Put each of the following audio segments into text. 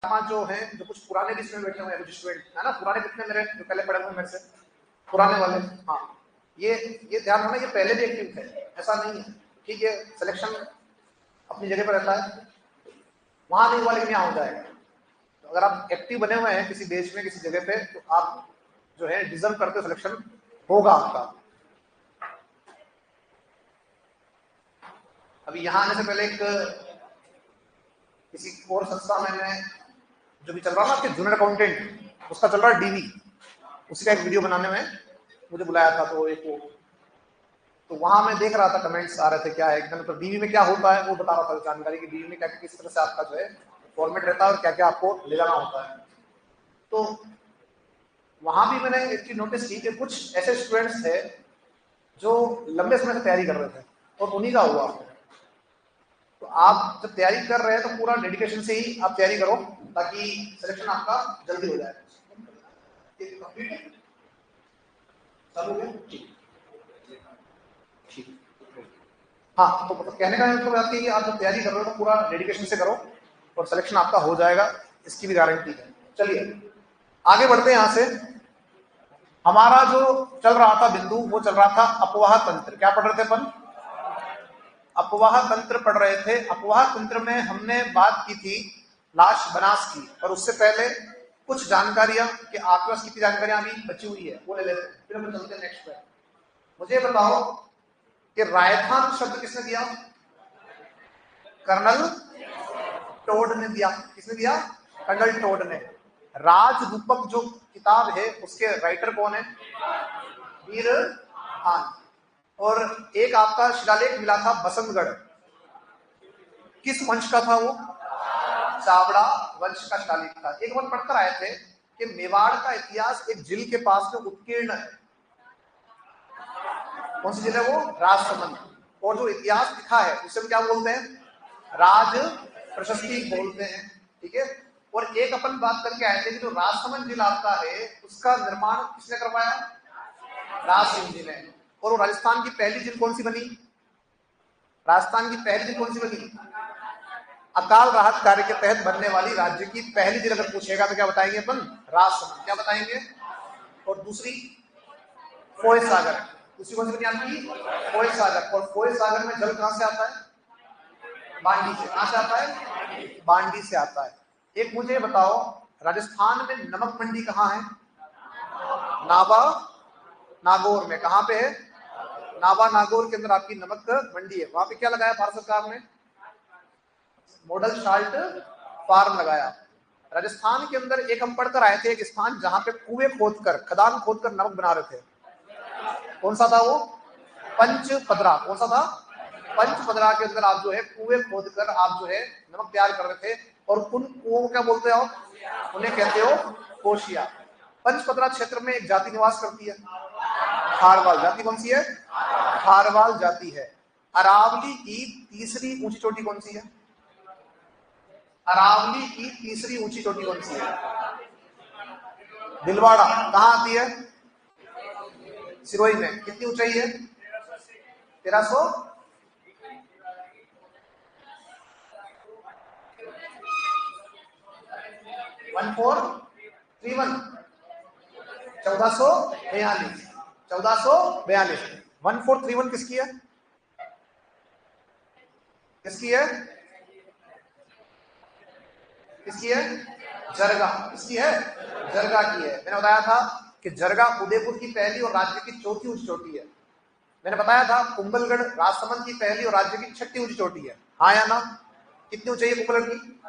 जो है, जो कुछ पुराने लिस्ट में बैठे हुए हैं, कुछ स्टूडेंट है ना, पुराने कितने मेरे जो पहले पढ़े हुए मेरे से पुराने वाले, हाँ ये ध्यान रखना, ये पहले भी एक्टिव थे, ऐसा नहीं है। ठीक है, सिलेक्शन अपनी जगह पर रहता है, वहां नहीं हुआ लेकिन यहाँ हो जाएगा। तो अगर आप एक्टिव बने हुए हैं किसी देश में, किसी जगह पे, तो आप जो है डिजर्व करते हो, सिलेक्शन होगा आपका। अभी यहाँ आने से पहले एक किसी और संस्था में जो भी चल रहा ना कि जूनियर अकाउंटेंट, उसका चल रहा है डीवी, उसी का एक वीडियो बनाने में मुझे बुलाया था। तो एक वो, तो वहां मैं देख रहा था कमेंट्स आ रहे थे, क्या है एकदम, तो डीवी में क्या होता है वो बता रहा था जानकारी कि डीवी में क्या किस तरह से आपका जो है फॉर्मेट रहता है और क्या क्या आपको ले जाना होता है। तो वहां भी मैंने एक चीज नोटिस की कि कुछ ऐसे स्टूडेंट्स थे जो लंबे समय से तैयारी कर रहे थे और उन्हीं का हुआ। तो आप जब तैयारी कर रहे हैं तो पूरा डेडिकेशन से ही आप तैयारी करो ताकि सिलेक्शन आपका जल्दी हो जाए। हाँ, तो मतलब कहने का मतलब बात है कि आप जब तैयारी कर रहे हो तो पूरा डेडिकेशन से करो और सिलेक्शन आपका हो जाएगा, इसकी भी गारंटी है। चलिए आगे बढ़ते हैं। यहां से हमारा जो चल रहा था बिंदु, वो चल रहा था अपवाह तंत्र। क्या पढ़ रहे थे अपन? अपवाह तंत्र पढ़ रहे थे। अपवाह तंत्र में हमने बात की थी लाश बनास की, और उससे पहले कुछ जानकारियां कि आपके पास कितनी जानकारियां अभी बची हुई है वो ले लेते हैं, फिर हम चलते हैं नेक्स्ट पे। मुझे बताओ कि रायथान शब्द किसने दिया? कर्नल टोड ने दिया। किसने दिया? कर्नल टोड ने। राजरूपक जो किताब है उसके राइटर कौन है? वीर खान। और एक आपका शिलालेख मिला था बसंतगढ़, किस वंश का था वो? चावड़ा वंश का शिलालेख था। एक बार पढ़कर आए थे कि मेवाड़ का इतिहास एक झील के पास में उत्कीर्ण है। कौन सी झील है वो? राजसमंद। और जो इतिहास लिखा है उसे क्या बोलते हैं? राज प्रशस्ति बोलते हैं। ठीक है। और एक अपन बात करके आए थे कि जो राजसमंद झील आता है उसका निर्माण किसने करवाया? राज सिंह जी ने। और वो राजस्थान की पहली झील कौन सी बनी? राजस्थान की पहली झील कौन सी बनी? अकाल राहत कार्य के तहत बनने वाली राज्य की पहली झील अगर पूछेगा तो क्या बताएंगे अपन? राजसमंद। क्या बताएंगे? और दूसरी फोय सागर। दूसरी कौन सी बनी आपकी? फोय सागर। और फोय सागर में जल कहां से आता है? बांडी से। कहां से आता है? बांडी से आता है। एक मुझे बताओ, राजस्थान में नमक मंडी कहां है? नावा नागौर में। कहां पे है? नावा नागौर के अंदर आपकी नमक मंडी है। वहां पे क्या लगाया भारत सरकार ने? मॉडल साल्ट फार्म लगाया। राजस्थान के अंदर एक हम पढ़कर आए थे, एक स्थान जहां पे कुएं खोदकर, खदान खोदकर नमक बना रहे थे। कौन सा था वो? पंचपदरा। कौन सा था? पंचपदरा के अंदर आप जो है कुएं खोदकर आप जो है नमक तैयार कर रहे थे। और उन कुओं को क्या बोलते हो? उन्हें कहते हो कोशिया। पंचपदरा क्षेत्र में एक जाति निवास करती है, खारवाल जाति। कौन सी है? खारवाल जाति है। अरावली की तीसरी ऊंची चोटी कौन सी है? अरावली की तीसरी ऊंची चोटी कौन सी है? दिलवाड़ा। कहां आती है? सिरोही में। कितनी ऊंचाई है? 1300। One four 1442। 1442। 1431 किसकी है? किसकी है? किसकी है? जरगा। किसकी है? जरगा की है। मैंने बताया था कि जरगा उदयपुर की पहली और राज्य की चौथी ऊंची चोटी है। मैंने बताया था कुंभलगढ़ राजसमंद की पहली और राज्य की छठी ऊंची चोटी है। हाँ या ना? कितनी ऊंचाई है कुंभलगढ़ की?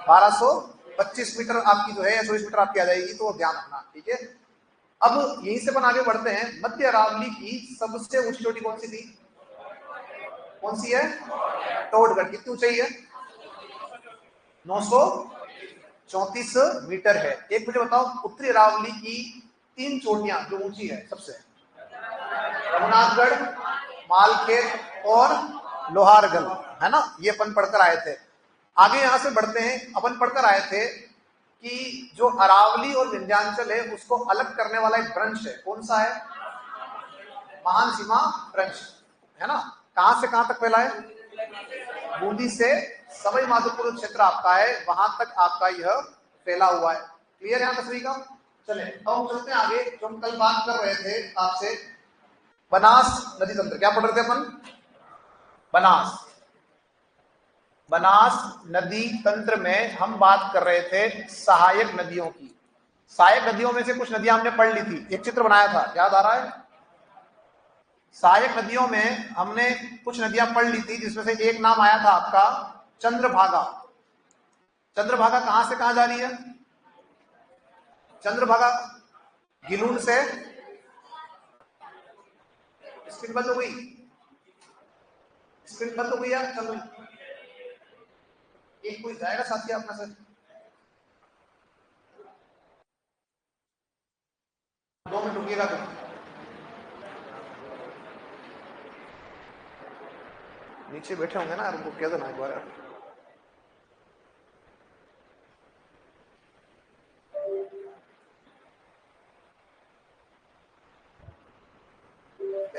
1225 मीटर आपकी जो है, 120 मीटर आपकी आ जाएगी, तो ध्यान रखना। ठीक है। अब यहीं से अपन आगे बढ़ते हैं। मध्य अरावली की सबसे ऊंची चोटी कौन सी थी? कौन सी है? टोडगढ़। कितनी ऊंचाई है? 934 मीटर है। एक मुझे बताओ, उत्तरी अरावली की 3 चोटियां जो ऊंची है सबसे? रघुनाथगढ़, मालखेत और लोहारगल, है ना? ये अपन पढ़कर आए थे। आगे यहां से बढ़ते हैं। अपन पढ़कर आए थे कि जो अरावली और विंध्याचल है उसको अलग करने वाला एक ब्रंश है। कौन सा है? महान सीमा ब्रंश, है ना? कहां से कहां तक फैला है? बूंदी से सवाई माधोपुर क्षेत्र आपका है, वहां तक आपका यह फैला हुआ है। क्लियर है यहाँ तक सभी का? चले अब हम चलते हैं आगे। जो हम कल बात कर रहे थे आपसे बनास नदी तंत्र, क्या पढ़ रहे थे अपन? बनास नदी तंत्र में हम बात कर रहे थे सहायक नदियों की। सहायक नदियों में से कुछ नदियां हमने पढ़ ली थी, एक चित्र बनाया था, याद आ रहा है? सहायक नदियों में हमने कुछ नदियां पढ़ ली थी, जिसमें से एक नाम आया था आपका चंद्रभागा। चंद्रभागा कहां से कहां जा रही है? चंद्रभागा गिलून से, स्क्रीन बंद हो गई, स्क्रीन बंद हो गई यार। चलो एक कोई जाएगा साथी अपना सर, 2 मिनट रुकिएगा। तो नीचे बैठे होंगे ना, उनको कह देना एक बार।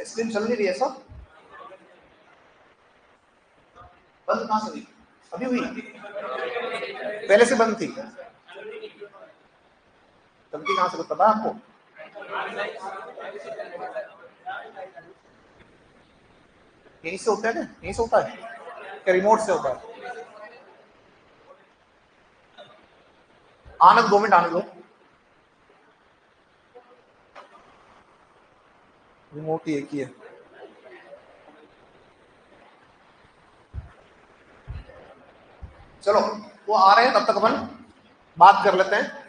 स्क्रीन चल नहीं रही है सब, बंद कहां से हुई? अभी हुई? पहले से बंद थी? चलती कहां से कुछ पता आपको? यहीं से होता है ना, यहीं से होता है क्या? रिमोट से होता है? आनंद 2 मिनट आने दो, रिमोट ही एक ही है। चलो वो आ रहे हैं, तब तक अपन बात कर लेते हैं।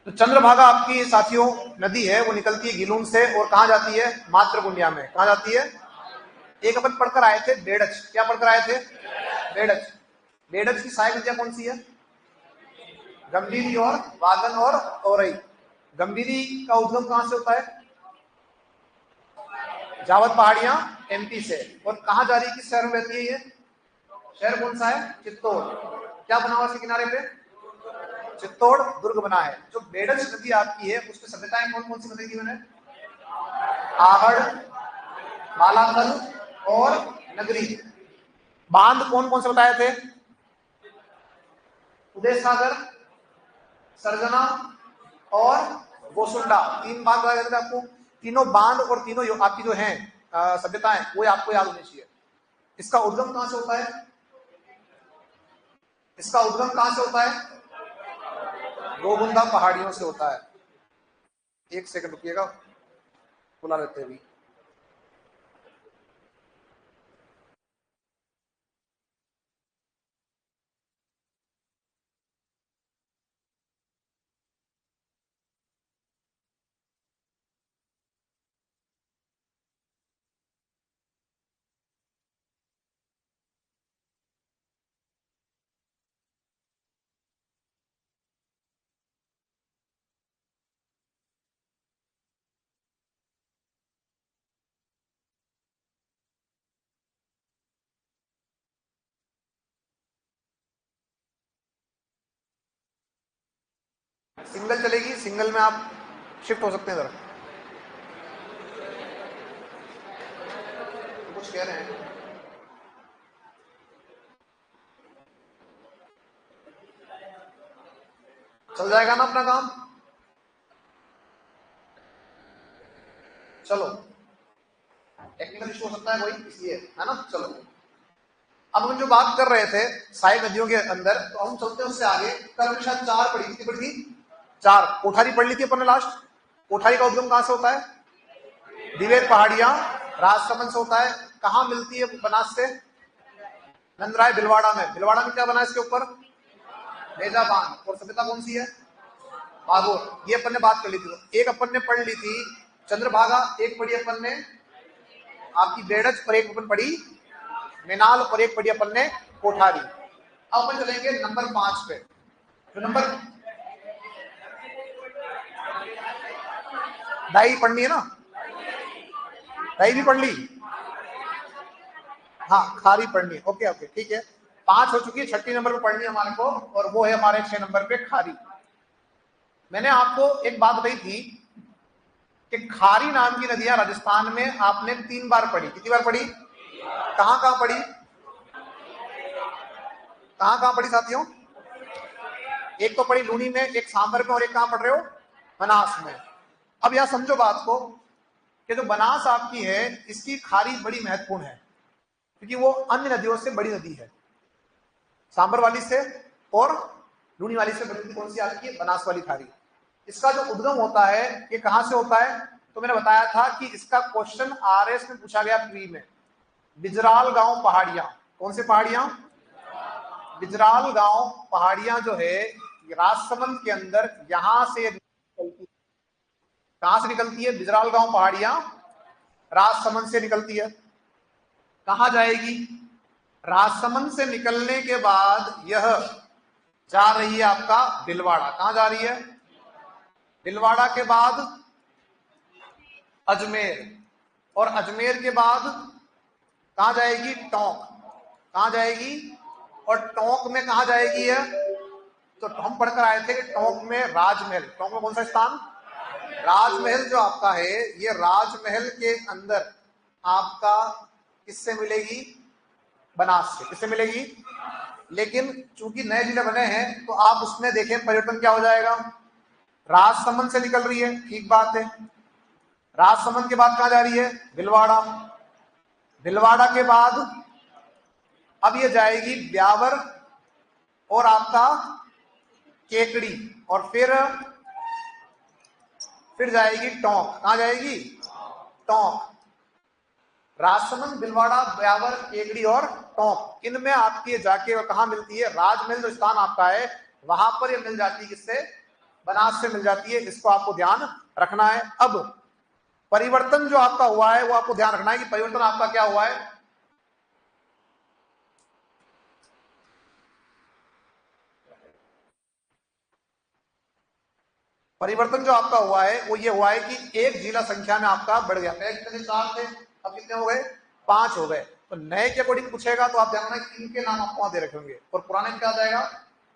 तो चंद्रभागा आपकी साथियों नदी है, वो निकलती है गिलून से और कहां जाती है? मातृकुंडिया में। कहां जाती है? एक अपन पढ़कर आए थे बेड़च, क्या पढ़कर आए थे? बेड़च। बेड़च की सहायक नदियां कौन सी है? गंभीरी और वागन और औरई। गंभीरी का उद्गम कहां से होता है? जावद पहाड़ियां एमपी से। और कहां जा रही है, किस शहर में बहती है ये? शहर कौन सा है? चित्तौड़। क्या बना हुआ इसके किनारे पे? चित्तौड़ दुर्ग बना है। जो बेड़च नदी आपकी है, उसमें सभ्यताएं कौन कौन सी बताई थी मैंने? आहड़, मालांगल और नगरी। बांध कौन कौन से बताए थे? उदय सागर, सरजना और गोसुंडा। 3 बांध बताए थे आपको। तीनों बांध और तीनों आपकी जो है सभ्यताएं, वो आपको याद होनी चाहिए। इसका उद्गम कहां से होता है? इसका उद्गम कहां से होता है? गोगुंदा पहाड़ियों से होता है। एक सेकंड रुकिएगा, बुला लेते हैं अभी। सिंगल चलेगी, सिंगल में आप शिफ्ट हो सकते हैं जरा। तो कुछ कह रहे हैं, चल जाएगा ना अपना काम? चलो टेक्निकल इशू हो सकता है कोई, इसलिए है ना। चलो अब हम जो बात कर रहे थे सहायक नदियों के अंदर, तो हम चलते हैं उससे आगे। कल हमने शायद 4 पढ़ी, कितनी पढ़ी थी? 4। कोठारी पढ़ ली थी अपन ने लास्ट। कोठारी का उद्गम कहां से होता है? दिवेर पहाड़ियां राजसमंद से होता है। कहां मिलती है बनास से? नंदराय भिलवाड़ा में। भिलवाड़ा में क्या बना है इसके ऊपर? बेजा बांध। और सभ्यता कौन सी है? बागोर। ये अपन ने बात कर ली थी। एक अपन ने पढ़ ली थी चंद्रभागा, एक पढ़ी अपन ने आपकी बेड़च, और एक अपन पढ़ी मेनाल, और एक पढ़ी अपन ने कोठारी। अब अपन चलेंगे नंबर 5 पे। तो नंबर डाई पढ़नी है ना? डाई भी पढ़ ली? हाँ खारी पढ़नी है। ओके ओके ठीक है। 5 हो चुकी है, 6 नंबर पे पढ़नी है हमारे को, और वो है हमारे 6 नंबर पे खारी। मैंने आपको एक बात बताई थी कि खारी नाम की नदियां राजस्थान में आपने 3 बार पढ़ी। कितनी बार पढ़ी? कहां कहां पढ़ी? कहां कहां पढ़ी साथियों? एक तो पढ़ी लूनी में, एक सांबर में, और एक कहां पढ़ रहे हो? बनास में। अब यहां समझो बात को कि जो बनास आपकी है इसकी खारी बड़ी महत्वपूर्ण है, क्योंकि वो अन्य नदियों से बड़ी नदी है। सांबर वाली से और लूनी वाली से बड़ी नदी कौन सी आती है? बनास वाली खारी। इसका जो उद्गम होता है ये कहां से होता है? तो मैंने बताया था कि इसका क्वेश्चन आरएस में पूछा गया प्री में। बिजराल गांव पहाड़ियां। कौन से पहाड़ियां? बिजराल गांव पहाड़ियां जो है राजसमंद के अंदर यहां से निकलती है। कहां से निकलती है? बिजराल गांव पहाड़ियां राजसमंद से निकलती है। कहां जाएगी? राजसमंद से निकलने के बाद यह जा रही है आपका दिलवाड़ा। कहां जा रही है? दिलवाड़ा के बाद अजमेर, और अजमेर के बाद कहां जाएगी? टोंक। कहां जाएगी? और टोंक में कहां जाएगी है? तो हम पढ़कर आए थे कि टोंक में राजमहल। टोंक में कौन सा स्थान? राजमहल जो आपका है ये राजमहल के अंदर आपका किससे मिलेगी? बनास से। किससे मिलेगी? लेकिन चूंकि नए जिले बने हैं तो आप उसमें देखें परिवर्तन क्या हो जाएगा। राजसमंद से निकल रही है, ठीक बात है। राजसमंद के बाद कहां जा रही है? भिलवाड़ा। भिलवाड़ा के बाद अब ये जाएगी ब्यावर और आपका केकड़ी, और फिर जाएगी टोंक। कहां जाएगी? टोंक। राजसमंद, भिलवाड़ा, ब्यावर, केकड़ी और टोंक, इनमें आपकी जाके कहां मिलती है? राजमहल जो स्थान आपका है वहां पर ये मिल जाती है। किससे? बनास से मिल जाती है। इसको आपको ध्यान रखना है। अब परिवर्तन जो आपका हुआ है वो आपको ध्यान रखना है कि परिवर्तन आपका क्या हुआ है। परिवर्तन जो आपका हुआ है वो ये हुआ है कि एक जिला संख्या में आपका बढ़ गया। पहले कितने 4 थे, अब कितने हो गए? 5 हो गए। तो नए के अकॉर्डिंग पूछेगा तो आप ध्यान रखना कि इनके नाम आपको वहां दे रखे होंगे, और पुराने में क्या आ जाएगा?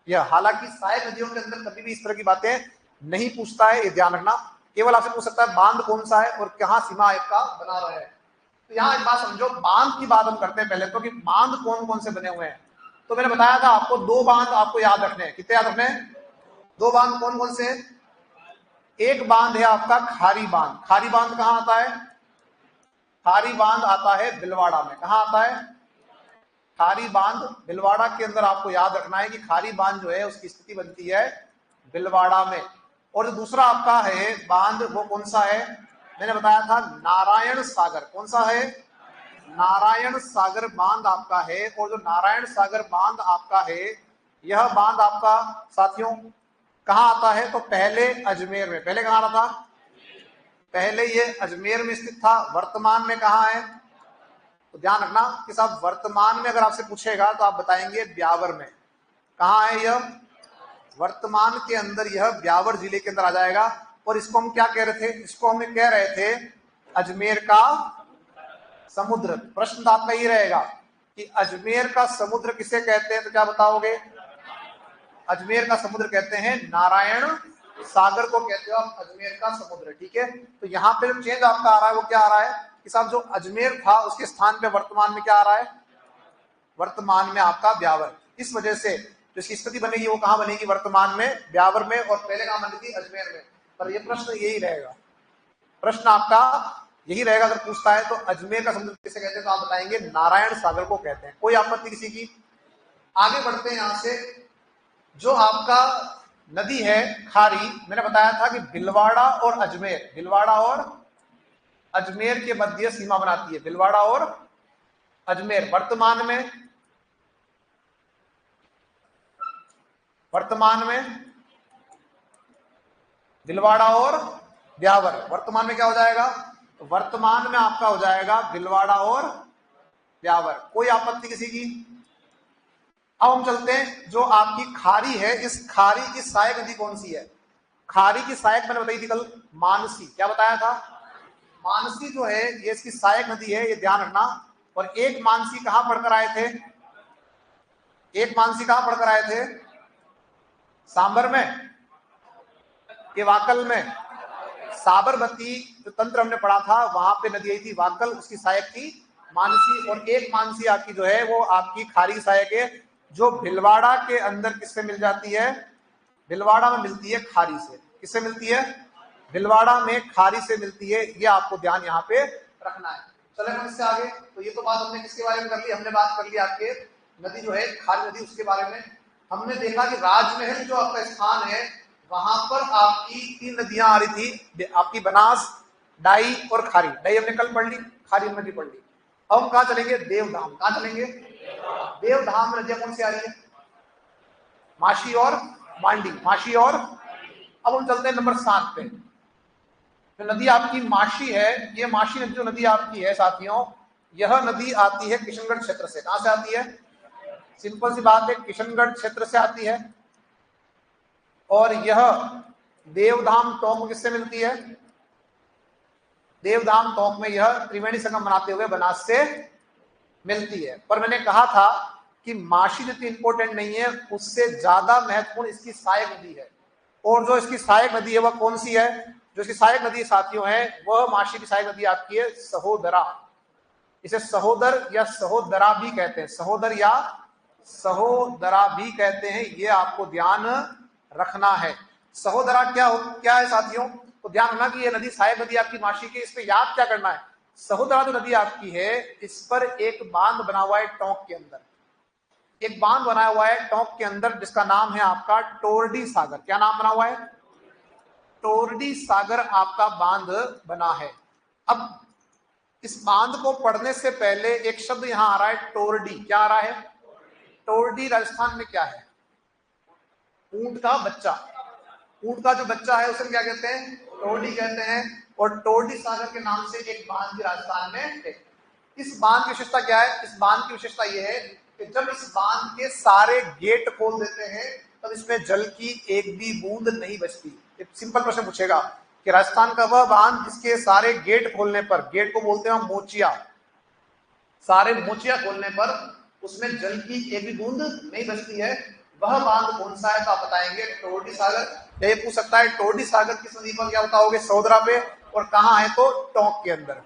यह। हालांकि सहायक नदियों के अंदर कभी भी इस तरह की बातें नहीं पूछता है, ये ध्यान रखना। केवल आपसे पूछ सकता है बांध कौन सा है और कहां सीमा आपका बना रहा है। तो यहाँ एक बात समझो, बांध की बात हम करते हैं पहले तो, कि बांध कौन कौन से बने हुए हैं। तो मैंने बताया था आपको 2 बांध आपको याद रखने हैं। कितने याद रखने हैं? 2 बांध कौन कौन से हैं? एक बांध है आपका खारी बांध। खारी बांध कहां आता है? खारी बांध आता है भिलवाड़ा में। कहां आता है? खारी बांध भिलवाड़ा के अंदर। आपको याद रखना है कि खारी बांध जो है उसकी स्थिति बनती है भिलवाड़ा में। और जो दूसरा आपका है बांध वो कौन सा है? मैंने बताया था नारायण सागर। कौन सा है? नारायण सागर बांध आपका है। और जो नारायण सागर बांध आपका है यह बांध आपका साथियों कहां आता है? तो पहले अजमेर में। पहले कहां आता था? पहले ये अजमेर में स्थित था। वर्तमान में कहां है? तो ध्यान रखना कि साहब वर्तमान में अगर आपसे पूछेगा तो आप बताएंगे ब्यावर में। कहां है यह? वर्तमान के अंदर यह ब्यावर जिले के अंदर आ जाएगा। और इसको हम क्या कह रहे थे? इसको हम कह रहे थे अजमेर का समुद्र। प्रश्न आपका ये रहेगा कि अजमेर का समुद्र किसे कहते हैं, तो क्या बताओगे? अजमेर का समुद्र कहते हैं नारायण सागर को कहते हो आप अजमेर का समुद्र। ठीक है। तो यहाँ पे जो चेंज आपका आ रहा है वो क्या आ रहा है कि साहब जो अजमेर था उसके स्थान पे वर्तमान में क्या आ रहा है? वर्तमान में आपका ब्यावर। इस वजह से जो इसकी स्थिति बनेगी वो कहां बनेगी? वर्तमान में ब्यावर में। और पहले कहां बनी थी? अजमेर में। पर ये प्रश्न यही रहेगा, प्रश्न आपका यही रहेगा अगर पूछता है तो अजमेर का समुद्र किसे कहते हैं, तो आप बताएंगे नारायण सागर को कहते हैं। कोई आपत्ति किसी की? आगे बढ़ते हैं यहां से। जो आपका नदी है खारी, मैंने बताया था कि भिलवाड़ा और अजमेर, भिलवाड़ा और अजमेर के मध्य सीमा बनाती है। भिलवाड़ा और अजमेर वर्तमान में भिलवाड़ा और ब्यावर। वर्तमान में क्या हो जाएगा? तो वर्तमान में आपका हो जाएगा भिलवाड़ा और ब्यावर। कोई आपत्ति किसी की? अब हम चलते हैं जो आपकी खारी है, इस खारी की सहायक नदी कौन सी है? खारी की सहायक मैंने बताई थी कल, मानसी। क्या बताया था? मानसी जो है ये इसकी सहायक नदी है, ये ध्यान रखना। और एक मानसी कहां पढ़कर आए थे? एक मानसी कहां पढ़कर आए थे? सांबर में कि वाकल में? साबरमती जो तंत्र हमने पढ़ा था वहां पे नदी आई थी वाकल, उसकी सहायक थी मानसी। और एक मानसी आपकी जो है वो आपकी खारी सहायक है जो भीलवाड़ा के अंदर किससे मिल जाती है? भीलवाड़ा में मिलती है खारी से। किससे मिलती है? भीलवाड़ा में खारी से मिलती है। ये आपको ध्यान यहाँ पे रखना है। चले हम इससे आगे। तो ये तो बात हमने किसके बारे में कर ली? हमने बात कर ली आपके नदी जो है खारी नदी, उसके बारे में। हमने देखा कि राजमहल जो आपका स्थान है वहां पर आपकी 3 नदियां आ रही थी, आपकी बनास, डाई और खारी। डाई हमने कल पढ़ ली, खारी हमने भी पढ़ ली। अब हम कहाँ चलेंगे? देवधाम। कहाँ चलेंगे? देवधाम में नदियां कौन सी आ रही है? माशी और मांडी। माशी और अब हम चलते हैं नंबर 7 पे। जो नदी आपकी माशी है, ये माशी नदी जो नदी आपकी है साथियों, यह नदी आती है किशनगढ़ क्षेत्र से। कहां से आती है? सिंपल सी बात है, किशनगढ़ क्षेत्र से आती है। और यह देवधाम टोंक में किससे मिलती है? देवधाम टोंक में यह त्रिवेणी संगम बनाते हुए बनास से मिलती है। पर मैंने कहा था कि माशी जितनी इंपॉर्टेंट नहीं है, उससे ज्यादा महत्वपूर्ण इसकी सहायक नदी है। और जो इसकी सहायक नदी है वह कौन सी है? जो इसकी सहायक नदी साथियों है वह माशी की सहायक नदी आपकी है सहोदरा। इसे सहोदर या सहोदरा भी कहते हैं। सहोदर या सहोदरा भी कहते हैं, ये आपको ध्यान रखना है। सहोदरा क्या है साथियों? तो ध्यान रखना कि ये नदी सहायक नदी आपकी माशी की। इस पे याद क्या करना है? सहोदरा जो नदी आपकी है, इस पर एक बांध बना हुआ है टोंक के अंदर। एक बांध बना हुआ है टोंक के अंदर जिसका नाम है आपका टोरडी सागर। क्या नाम बना हुआ है? टोरडी सागर आपका बांध बना है। अब इस बांध को पढ़ने से पहले एक शब्द यहां आ रहा है टोरडी। क्या आ रहा है? टोरडी राजस्थान में क्या है? ऊंट का बच्चा। ऊंट का जो बच्चा है उसे क्या कहते हैं? टोरडी कहते हैं। और टोरडी सागर के नाम से एक बांध भी राजस्थान में है। इस बांध की विशेषता क्या है? इस बांध की विशेषता यह है कि जब इस बांध के सारे गेट खोल देते हैं तब इसमें जल की एक भी बूंद नहीं बचती। एक सिंपल प्रश्न पूछेगा कि राजस्थान का वह बांध जिसके सारे गेट खोलने पर, गेट को बोलते हैं हम मोचिया, सारे मोचिया खोलने पर उसमें जल की एक भी बूंद नहीं बचती है, वह बांध कौन सा है? तो आप बताएंगे टोरडी सागर। ये पूछ सकता है टोरडी सागर किस नदी पर? क्या बताओगे? सहोदरा पे। और कहाँ है? तो टोंक के अंदर।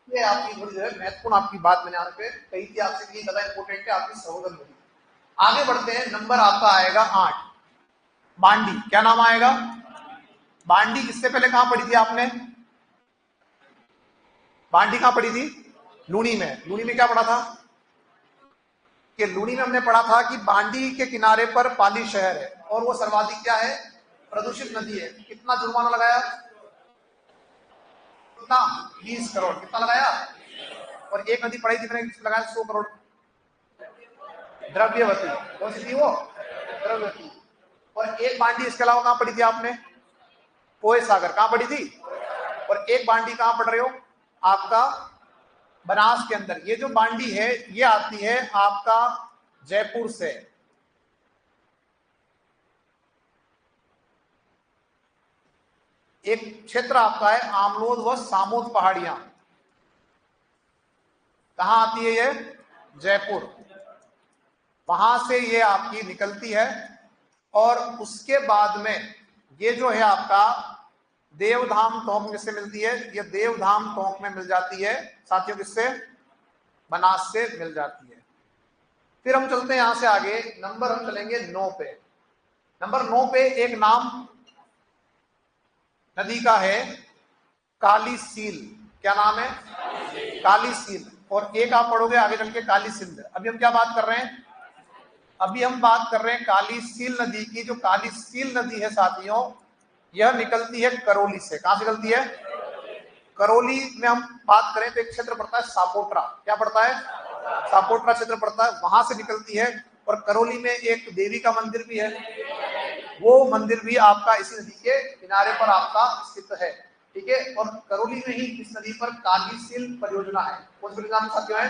ये आपकी थोड़ी जो है महत्वपूर्ण आपकी बात मैंने यहाँ पे कही थी आपसे कि ज्यादा इंपोर्टेंट है आपकी सहोदर नदी। आगे बढ़ते हैं। नंबर आपका आएगा 8, बांडी। क्या नाम आएगा? बांडी। इससे पहले कहां पढ़ी थी आपने? बांडी कहां पढ़ी थी? लूनी में। लूनी में क्या पढ़ा था? कि लूनी में हमने पढ़ा था कि बांडी के किनारे पर पाली शहर है और वो सर्वाधिक क्या है? प्रदूषित नदी है। कितना जुर्माना लगाया? कितना? 20 करोड़। कितना लगाया? और एक नदी पढ़ी थी मैंने, लगाया 100 करोड़। द्रव्यवती। कौन सी थी वो? द्रव्यवती। और एक बांडी इसके अलावा कहां पढ़ी थी आपने? पोए सागर। कहां पढ़ी थी? और एक बांडी कहां पढ़ रहे हो? आपका बनास के अंदर। ये जो बांडी है ये आती है आपका जयपुर से। एक क्षेत्र आपका है आमलोद व सामोद पहाड़ियां। कहां आती है ये? जयपुर। वहां से ये आपकी निकलती है और उसके बाद में ये जो है आपका देवधाम टोंक में से मिलती है। ये देवधाम टोंक में मिल जाती है साथियों। किससे? बनास से मिल जाती है। फिर हम चलते हैं यहां से आगे। नंबर हम चलेंगे 9 पे। नंबर 9 पे एक नाम नदी का है काली सील। क्या नाम है? काली सील। और एक आप पढ़ोगे आगे चल के काली सिंध। अभी हम क्या बात कर रहे हैं? अभी हम बात कर रहे हैं काली सील नदी की। जो काली सील नदी है साथियों, यह निकलती है करौली से। कहां से निकलती है? करौली में हम बात करें तो एक क्षेत्र पड़ता है सापोट्रा। क्या पड़ता है? सापोट्रा क्षेत्र पड़ता है, वहां से निकलती है। और करौली में एक देवी का मंदिर भी है, वो मंदिर भी आपका इसी नदी के किनारे पर आपका स्थित है। ठीक है। और करौली में ही इस नदी पर कालीसील परियोजना है। कौन सी परियोजना साथियों है?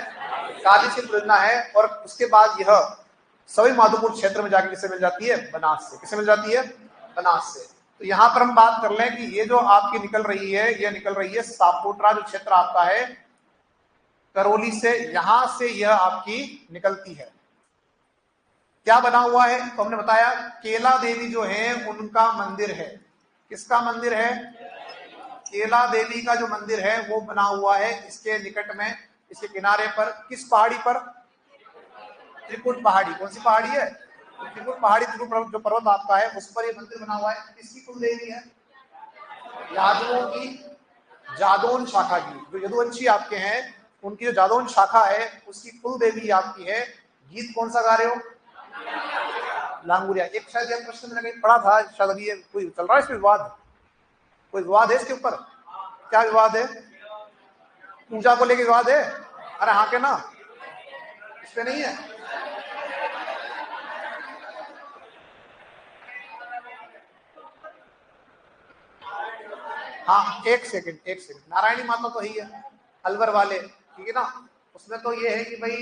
कालीसील परियोजना है। और उसके बाद यह सभी माधोपुर क्षेत्र में जाके किससे मिल जाती है? बनास से। किससे मिल जाती है? बनास से। तो यहां पर हम बात कर लें कि ये जो आपकी निकल रही है, ये निकल रही है सापोट्रा जो क्षेत्र आपका है करौली से, यहां से यह आपकी निकलती है। क्या बना हुआ है? तो हमने बताया केला देवी जो है उनका मंदिर है। किसका मंदिर है? केला देवी का जो मंदिर है वो बना हुआ है इसके निकट में, इसके किनारे पर। किस पहाड़ी पर? त्रिकुट पहाड़ी, कौन सी पहाड़ी है? तो त्रिकुट पहाड़ी, त्रिकुट पर्वत, जो पर्वत आपका है उस पर ये मंदिर बना हुआ है। किसकी कुल देवी है? यादवों की जादौन शाखा की। जो यदुवंशी आपके हैं उनकी जो जादौन शाखा है उसकी कुल देवी आपकी है। गीत कौन सा गा रहे हो? लांगुरिया। एक शायद यह प्रश्न मैंने कहीं पढ़ा था, शायद अभी ये कोई चल रहा है इस पर विवाद, कोई विवाद है इसके ऊपर? क्या विवाद है? पूजा को लेके विवाद है? अरे हाँ के ना, इस पे नहीं है। हाँ एक सेकंड, एक सेकंड। नारायणी माता तो ही है अलवर वाले, ठीक है ना। उसमें तो ये है कि भाई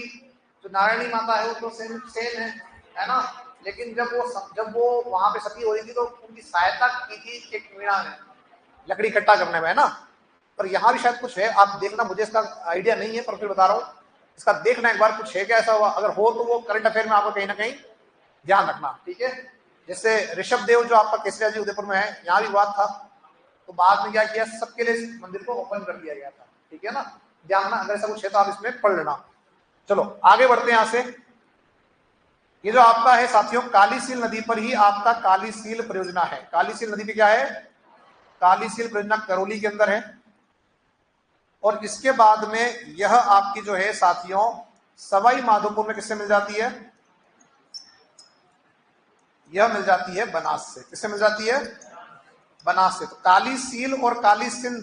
जो नारायणी माता है वो तो सेम सेम है ना। लेकिन जब वो वहां पे सती हो रही थी तो उनकी सहायता की थी एक मीणा ने लकड़ी इकट्ठा करने में, है ना। पर यहाँ भी शायद कुछ है, आप देखना, मुझे इसका आइडिया नहीं है पर फिर बता रहा हूँ, इसका देखना एक बार, कुछ है क्या ऐसा हुआ। अगर हो तो वो करंट अफेयर में आपको कहीं ना कहीं ध्यान रखना, ठीक है। जैसे ऋषभ देव जो आपका केसरिया जी उदयपुर में है, यहाँ भी बात था, तो बाद में क्या किया, सबके लिए इस मंदिर को ओपन कर दिया गया था, ठीक है ना। ध्यान रखना, अगर ऐसा कुछ है तो आप इसमें पढ़ लेना। चलो आगे बढ़ते हैं यहाँ से। ये जो आपका है साथियों, कालीसील नदी पर ही आपका कालीसील परियोजना है। कालीसील नदी पे क्या है? कालीसील परियोजना करौली के अंदर है। और इसके बाद में यह आपकी जो है साथियों सवाई माधोपुर में किससे मिल जाती है? यह मिल जाती है बनास से। किससे मिल जाती है? बनास से। तो काली सील और काली सिंध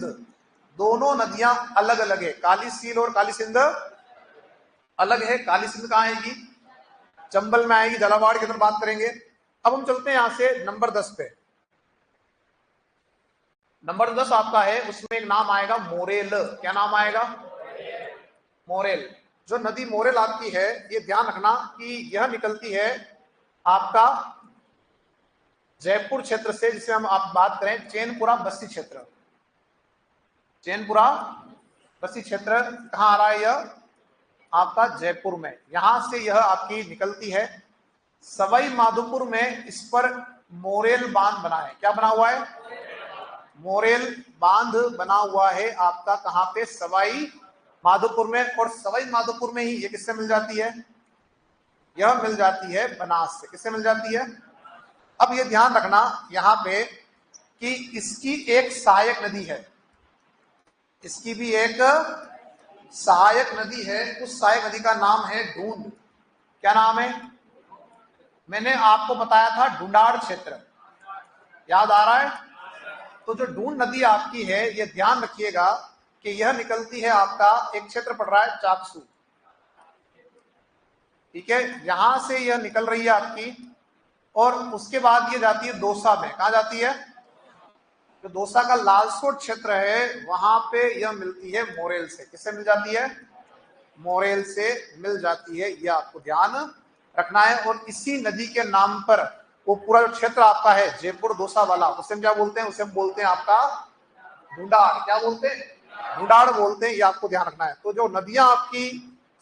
दोनों नदियां अलग अलग है। काली सील और काली सिंध अलग है। काली सिंध कहां आएगी? चंबल में आएगी, झालावाड़ की तरफ बात करेंगे। अब हम चलते हैं यहां से नंबर 10 पे। नंबर 10 आपका है, उसमें एक नाम आएगा मोरेल। क्या नाम आएगा? मोरेल। जो नदी मोरेल आपकी है, ये ध्यान रखना कि यह निकलती है आपका जयपुर क्षेत्र से, जिसे हम आप बात करें चैनपुरा बस्ती क्षेत्र। चैनपुरा बस्ती क्षेत्र कहां आ रहा है? यह आपका जयपुर में। यहां से यह आपकी निकलती है सवाई माधोपुर में। इस पर मोरेल बांध बना है। क्या बना हुआ है? मोरेल बांध बना हुआ है आपका कहां पे? सवाई माधोपुर में। और सवाई माधोपुर में ही ये किससे मिल जाती है? यह मिल जाती है बनास से। किससे मिल जाती है? अब ये ध्यान रखना यहां पे कि इसकी एक सहायक नदी है, इसकी भी एक सहायक नदी है। उस सहायक नदी का नाम है ढूंढ। क्या नाम है? मैंने आपको बताया था ढूंढाड़ क्षेत्र, याद आ रहा है? तो जो ढूंढ नदी आपकी है, ये ध्यान रखिएगा कि यह निकलती है आपका, एक क्षेत्र पड़ रहा है चाकसू, ठीक है। यहां से यह निकल रही है आपकी, और उसके बाद ये जाती है दौसा में। कहा जाती है? जो दौसा का लालसोट क्षेत्र है वहां पे यह मिलती है मोरेल से। किससे मिल जाती है? मोरेल से मिल जाती है, यह आपको ध्यान रखना है। और इसी नदी के नाम पर वो पूरा जो क्षेत्र आपका है जयपुर दौसा वाला, उसे हम क्या बोलते हैं? उसे हम बोलते हैं आपका ढूंढाड़। क्या बोलते हैं? ढूंढाड़ बोलते हैं, ये आपको ध्यान रखना है। तो जो नदियां आपकी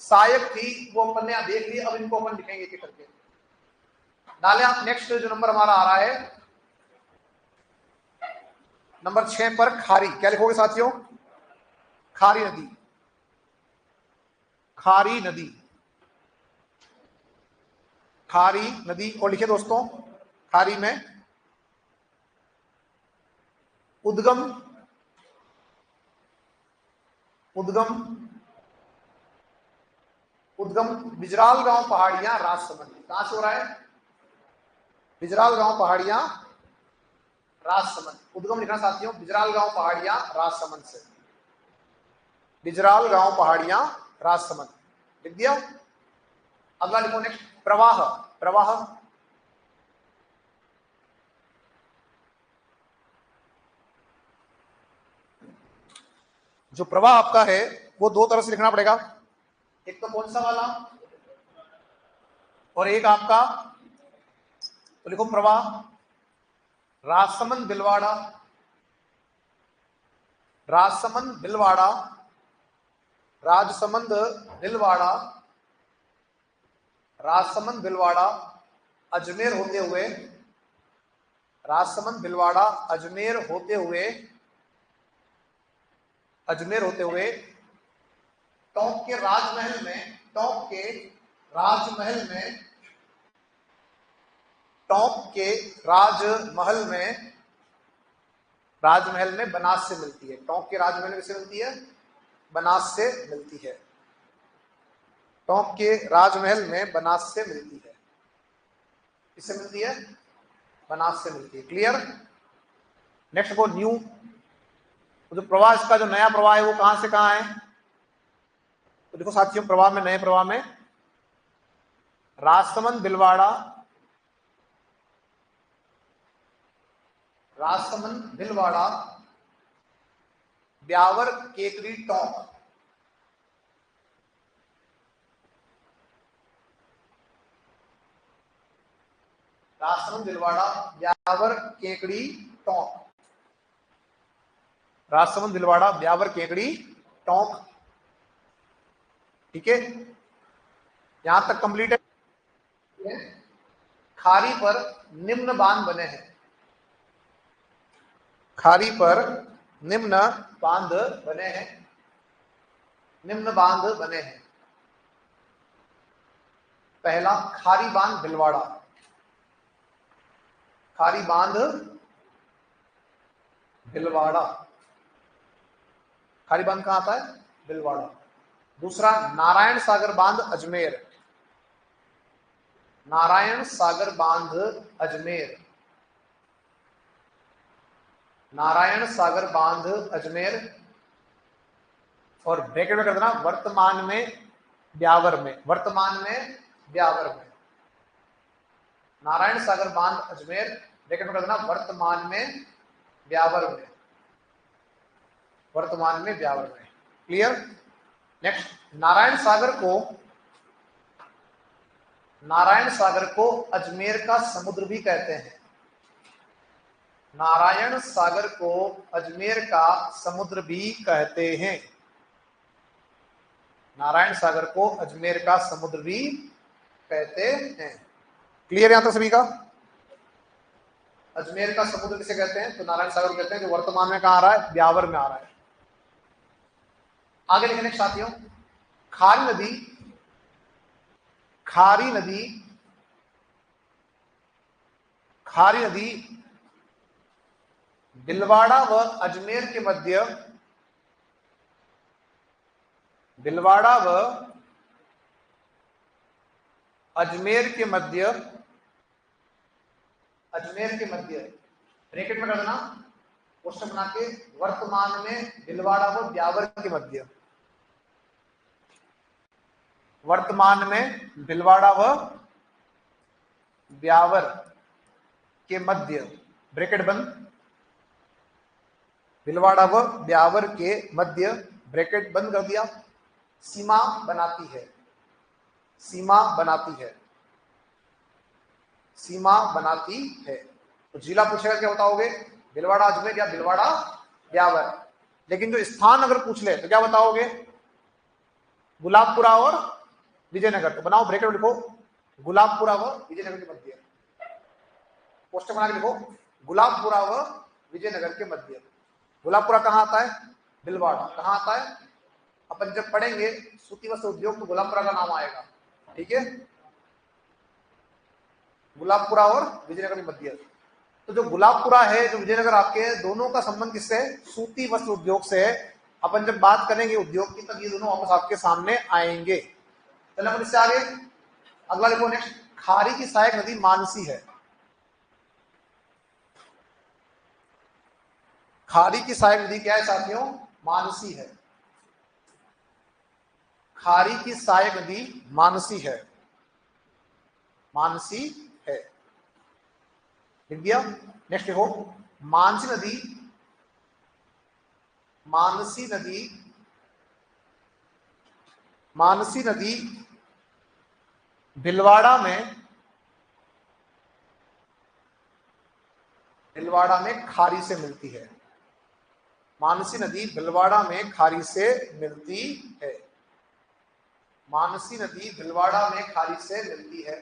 सहायक थी वो अपन ने यहाँ देख ली। अब इनको अपन लिखेंगे एक करके। डाले आप नेक्स्ट जो नंबर हमारा आ रहा है नंबर 6 पर खारी। क्या लिखोगे साथियों? खारी नदी। खारी नदी, खारी नदी। और लिखे दोस्तों, खारी में उद्गम, उद्गम, उद्गम बिजराल गांव पहाड़ियां राजसमंद। कहां से हो रहा है? बिजराल गांव पहाड़ियां राजसमंद। उद्गम लिखना साथियों, बिजराल गांव पहाड़ियां राजसमंद से। बिजराल गांव पहाड़ियां राजसमंद लिख दिया। अगला लिखो नेक्स्ट, प्रवाह। प्रवाह, जो प्रवाह आपका है वो दो तरह से लिखना पड़ेगा। एक तो कौन सा वाला, और एक आपका, तो लिखो प्रवाह राजसमंद भिलवाड़ा, राजसमंद भिलवाड़ा, राजसमंद भिलवाड़ा, राजसमंद भिलवाड़ा, अजमेर होते हुए, राजसमंद भिलवाड़ा अजमेर होते हुए, अजमेर होते हुए टोंक के राजमहल में, टोंक के राजमहल में, टोंक के राजमहल में, राजमहल में बनास से मिलती है। टोंक के राजमहल में किससे मिलती है? बनास से मिलती है। टोंक के राजमहल में बनास से मिलती है। किससे मिलती है? बनास से मिलती है। क्लियर? नेक्स्ट को न्यू, जो प्रवाह, इसका जो नया प्रवाह है वो कहां से कहां है? तो देखो साथियों, प्रवाह में, नए प्रवाह में राजसमंद भिलवाड़ा, राजसमंद भिलवाड़ा, ब्यावर केकरी टोंक, राजसमंद भिलवाड़ा ब्यावर केकड़ी टोंक, राजसमंद भिलवाड़ा ब्यावर केकड़ी टोंक। ठीक है, यहां तक कंप्लीट है। खारी पर निम्न बांध बने हैं, खारी पर निम्न बांध बने हैं, निम्न बांध बने हैं। पहला खारी बांध भिलवाड़ा, खारी बांध भिलवाड़ा, खारी बांध कहां आता है? भिलवाड़ा। दूसरा नारायण सागर बांध अजमेर, नारायण सागर बांध अजमेर, नारायण सागर बांध अजमेर। और ब्रैकेट में कर देना वर्तमान में ब्यावर में, वर्तमान में ब्यावर में। नारायण सागर बांध अजमेर, ब्रैकेट में कर देना वर्तमान में ब्यावर में, वर्तमान में ब्यावर में। क्लियर? नेक्स्ट, नारायण सागर को, नारायण सागर को अजमेर का समुद्र भी कहते हैं, नारायण सागर को अजमेर का समुद्र भी कहते हैं, नारायण सागर को अजमेर का समुद्र भी कहते हैं। क्लियर यहां तक सभी का? अजमेर का समुद्र किसे कहते हैं? तो नारायण सागर कहते हैं, जो वर्तमान में कहां आ रहा है? ब्यावर में आ रहा है। आगे लिखने साथियों, खारी नदी, खारी नदी, खारी नदी भिलवाड़ा व अजमेर के मध्य, भिलवाड़ा व अजमेर के मध्य, अजमेर के मध्य, ब्रैकेट में कर देना क्वेश्चन बना के, वर्तमान में भिलवाड़ा व ब्यावर के मध्य, वर्तमान में भिलवाड़ा व ब्यावर के मध्य, ब्रैकेट बंद, भिलवाड़ा व ब्यावर के मध्य, ब्रैकेट बंद कर दिया, सीमा बनाती है, सीमा बनाती है, सीमा बनाती है। तो जिला पूछेगा क्या बताओगे? भिलवाड़ा अजमेर या भिलवाड़ा ब्यावर। लेकिन जो स्थान अगर पूछ ले तो क्या बताओगे? गुलाबपुरा और विजयनगर। तो बनाओ, ब्रैकेट लिखो गुलाबपुरा व विजयनगर के मध्य, पोस्टर बना के लिखो गुलाबपुरा व विजयनगर के मध्य। गुलाबपुरा कहां आता है? भिलवाड़ा। कहां आता है? अपन जब पढ़ेंगे सूती वस्त्र उद्योग तो गुलाबपुरा का नाम आएगा। ठीक है, गुलाबपुरा और विजयनगर के मध्य। तो जो गुलाबपुरा है, जो विजयनगर, आपके दोनों का संबंध किससे है? सूती वस्त्र उद्योग से है। अपन जब बात करेंगे उद्योग की तब ये दोनों वापस आपके सामने आएंगे। चलो अपन इससे आगे अगला देखो। नेक्स्ट, खारी की सहायक नदी मानसी है, खारी की सहायक नदी क्या है साथियों? मानसी है, खारी की सहायक नदी मानसी है, मानसी है। लिख दिया। नेक्स्ट देखो, मानसी नदी, मानसी नदी, मानसी नदी भिलवाड़ा में, भिलवाड़ा में खारी से मिलती है, मानसी नदी भिलवाड़ा में खारी से मिलती है, मानसी नदी भिलवाड़ा में खारी से मिलती है,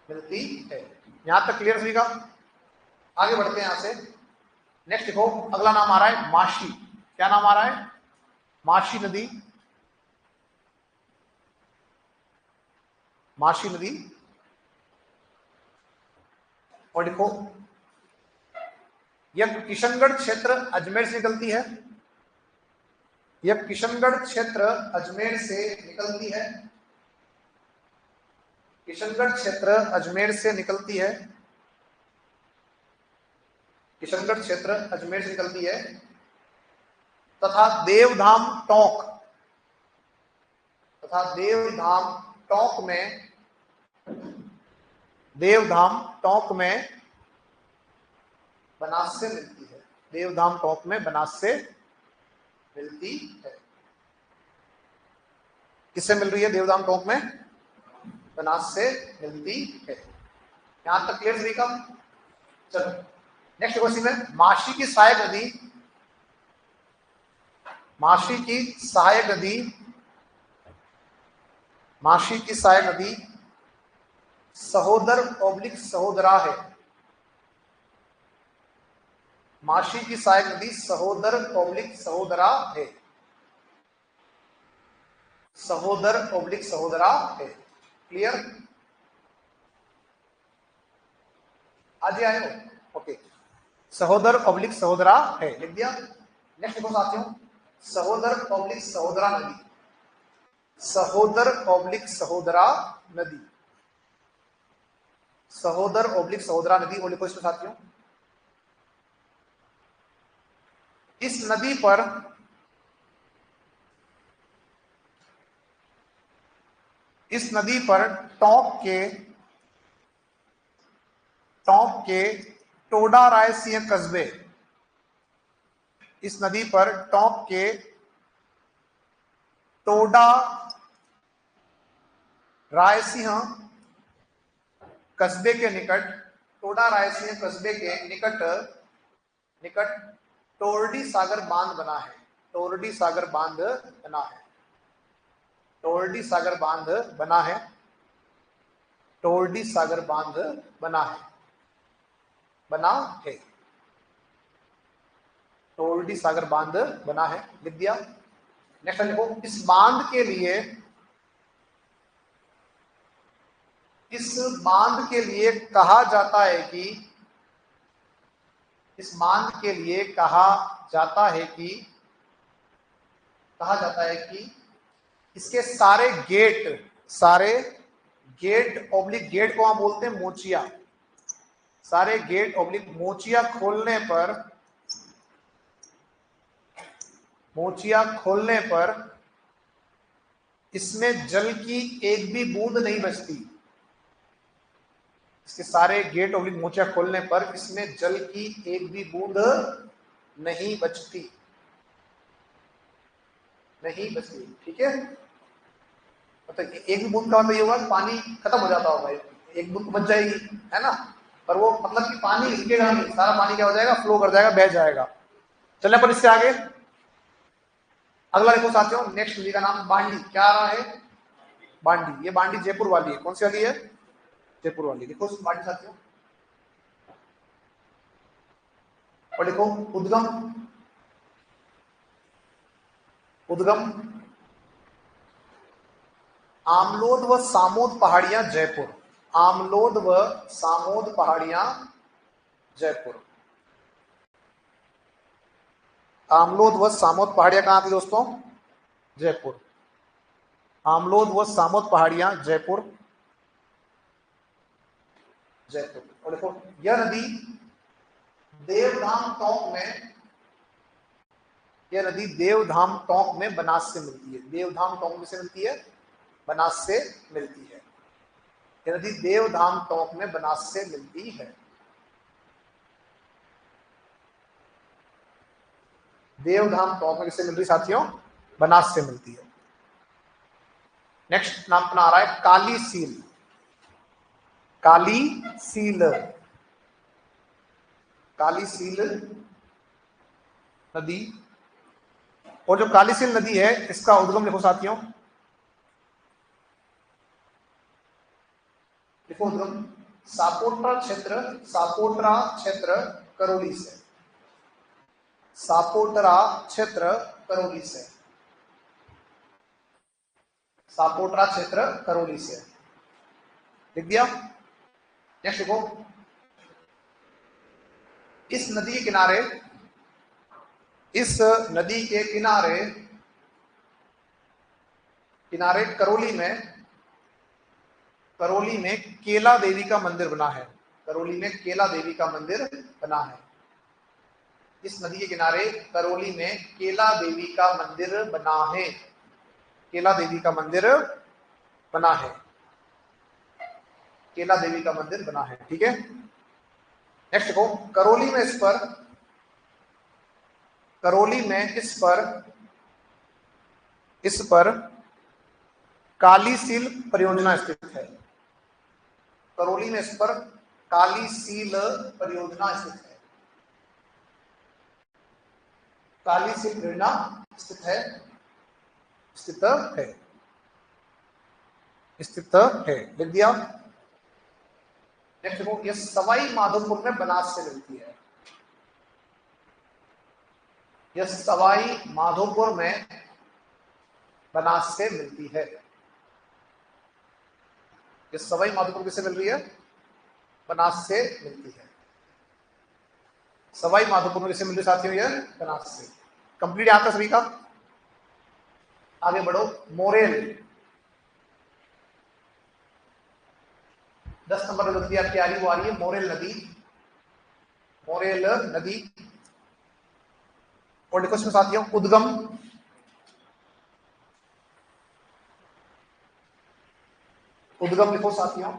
मिलती है। यहां तक क्लियर सभी का? आगे बढ़ते हैं यहां से। नेक्स्ट देखो, अगला नाम आ रहा है माशी। क्या नाम आ रहा है? माशी नदी, माशी नदी। और देखो यह किशनगढ़ क्षेत्र अजमेर से निकलती है, यह किशनगढ़ क्षेत्र अजमेर से निकलती है, किशनगढ़ क्षेत्र अजमेर से निकलती है, किशनगढ़ क्षेत्र अजमेर से निकलती है। तथा देवधाम टोंक, तथा देवधाम टोंक में, देवधाम टोंक में बनास से मिलती है, देवधाम टोंक में बनास से मिलती है। किससे मिल रही है? देवधाम टोंक में बनास से मिलती है। यहां तक क्लियर सभी का? चलो नेक्स्ट क्वेश्चन है, माशी की सहायक नदी, माशी की सहायक नदी, माशी की सहायक नदी सहोदर ऑब्लिक सहोदरा है। माशी की सहायक नदी सहोदर ऑब्लिक सहोदरा है, सहोदर ऑब्लिक सहोदरा है। क्लियर? आज आए हो? ओके, सहोदर ऑब्लिक सहोदरा है, लिख दिया। नेक्स्ट देखो साथियों, सहोदर ऑब्लिक सहोदरा नदी, सहोदर ऑब्लिक सहोदरा नदी, सहोदर ऑब्लिक सहोदरा नदी। और लिखो इसमें साथियों, इस नदी पर, इस नदी पर टोंक के टोडा रायसिंह कस्बे, इस नदी पर टोंक के टोडा रायसिंह कस्बे के निकट, टोडा रायसिंह कस्बे के निकट, निकट टोरडी सागर बांध बना है, टोरडी सागर बांध बना है, टोरडी सागर बांध बना है, टोरडी सागर बांध बना है, बना है, टोरडी सागर बांध बना है, लिख दिया। नेक्स्ट लिखो, इस बांध के लिए, इस बांध के लिए कहा जाता है कि, इस बांध के लिए कहा जाता है कि, कहा जाता है कि इसके सारे गेट, सारे गेट ऑब्लिक, गेट को हम बोलते हैं मोचिया, सारे गेट ऑब्लिक मोचिया खोलने पर, मोचिया खोलने पर इसमें जल की एक भी बूंद नहीं बचती, इसके सारे गेट ऑब्लिक मोचिया खोलने पर इसमें जल की एक भी बूंद नहीं बचती, नहीं बचती। ठीक है, मतलब एक भी बूंद का मतलब ये होगा पानी खत्म हो जाता होगा, एक बूंद बच जाएगी, है ना, पर वो मतलब कि पानी रुकेगा नहीं, सारा पानी क्या हो जाएगा? फ्लो कर जाएगा, बह जाएगा। चलने पर इससे आगे अगला देखो साथियों, नेक्स्ट नदी का नाम बांडी। क्या आ रहा है? बांडी। ये बांडी जयपुर वाली है। कौन सी वाली है? जयपुर वाली। देखो बांडी साथियों, और देखो उद्गम, उद्गम आमलोद व सामोद पहाड़ियां जयपुर, आमलोद व सामोद पहाड़ियां जयपुर, आमलोद व सामोद पहाड़ियां कहां थी दोस्तों? जयपुर। आमलोद व सामोद पहाड़ियां जयपुर, जयपुर। और देखो यह नदी देवधाम टोंक में, यह नदी देवधाम टोंक में बनास से मिलती है, देवधाम टोंक में से मिलती है, बनास से मिलती है। यह नदी देवधाम टोंक में बनास से मिलती है, देवधाम टोंक में किससे मिल रही साथियों? बनास से मिलती है। नेक्स्ट नाम अपना आ रहा है काली सील, काली सील, काली सील नदी। और जो काली सील नदी है इसका उद्गम लिखो साथियों, लिखो उद्गम सापोट्रा क्षेत्र, सापोट्रा क्षेत्र करौली से, सापोट्रा क्षेत्र करौली से। सापोट्रा क्षेत्र करौली से। लिख दिया। नेक्स्ट देखो, इस नदी के किनारे, इस नदी के किनारे किनारे करौली में केला देवी का मंदिर बना है। करौली में केला देवी का मंदिर बना है। इस नदी के किनारे करौली में केला देवी का मंदिर बना है। केला देवी का मंदिर बना है। केला देवी का मंदिर बना है। ठीक है। नेक्स्ट देखो, करौली में इस पर काली सील परियोजना स्थित है। करौली में इस पर काली सील परियोजना स्थित है। काली सील परियोजना स्थित है। लिख दिया। नेक्स्ट देखो, ये सवाई माधोपुर में बनास से मिलती है। यह सवाई माधोपुर में बनास से मिलती है। ये सवाई माधोपुर किससे मिल रही है? बनास से मिलती है। सवाई माधोपुर में किससे मिल रही साथियों? ये बनास से। कंप्लीट यहां तक सभी का। आगे बढ़ो। मोरेल 10 नंबर नदी आपकी आ रही, वो आ रही है मोरेल नदी। मोरेल नदी। और देखो इसमें साथियों, उद्गम लिखो साथियों,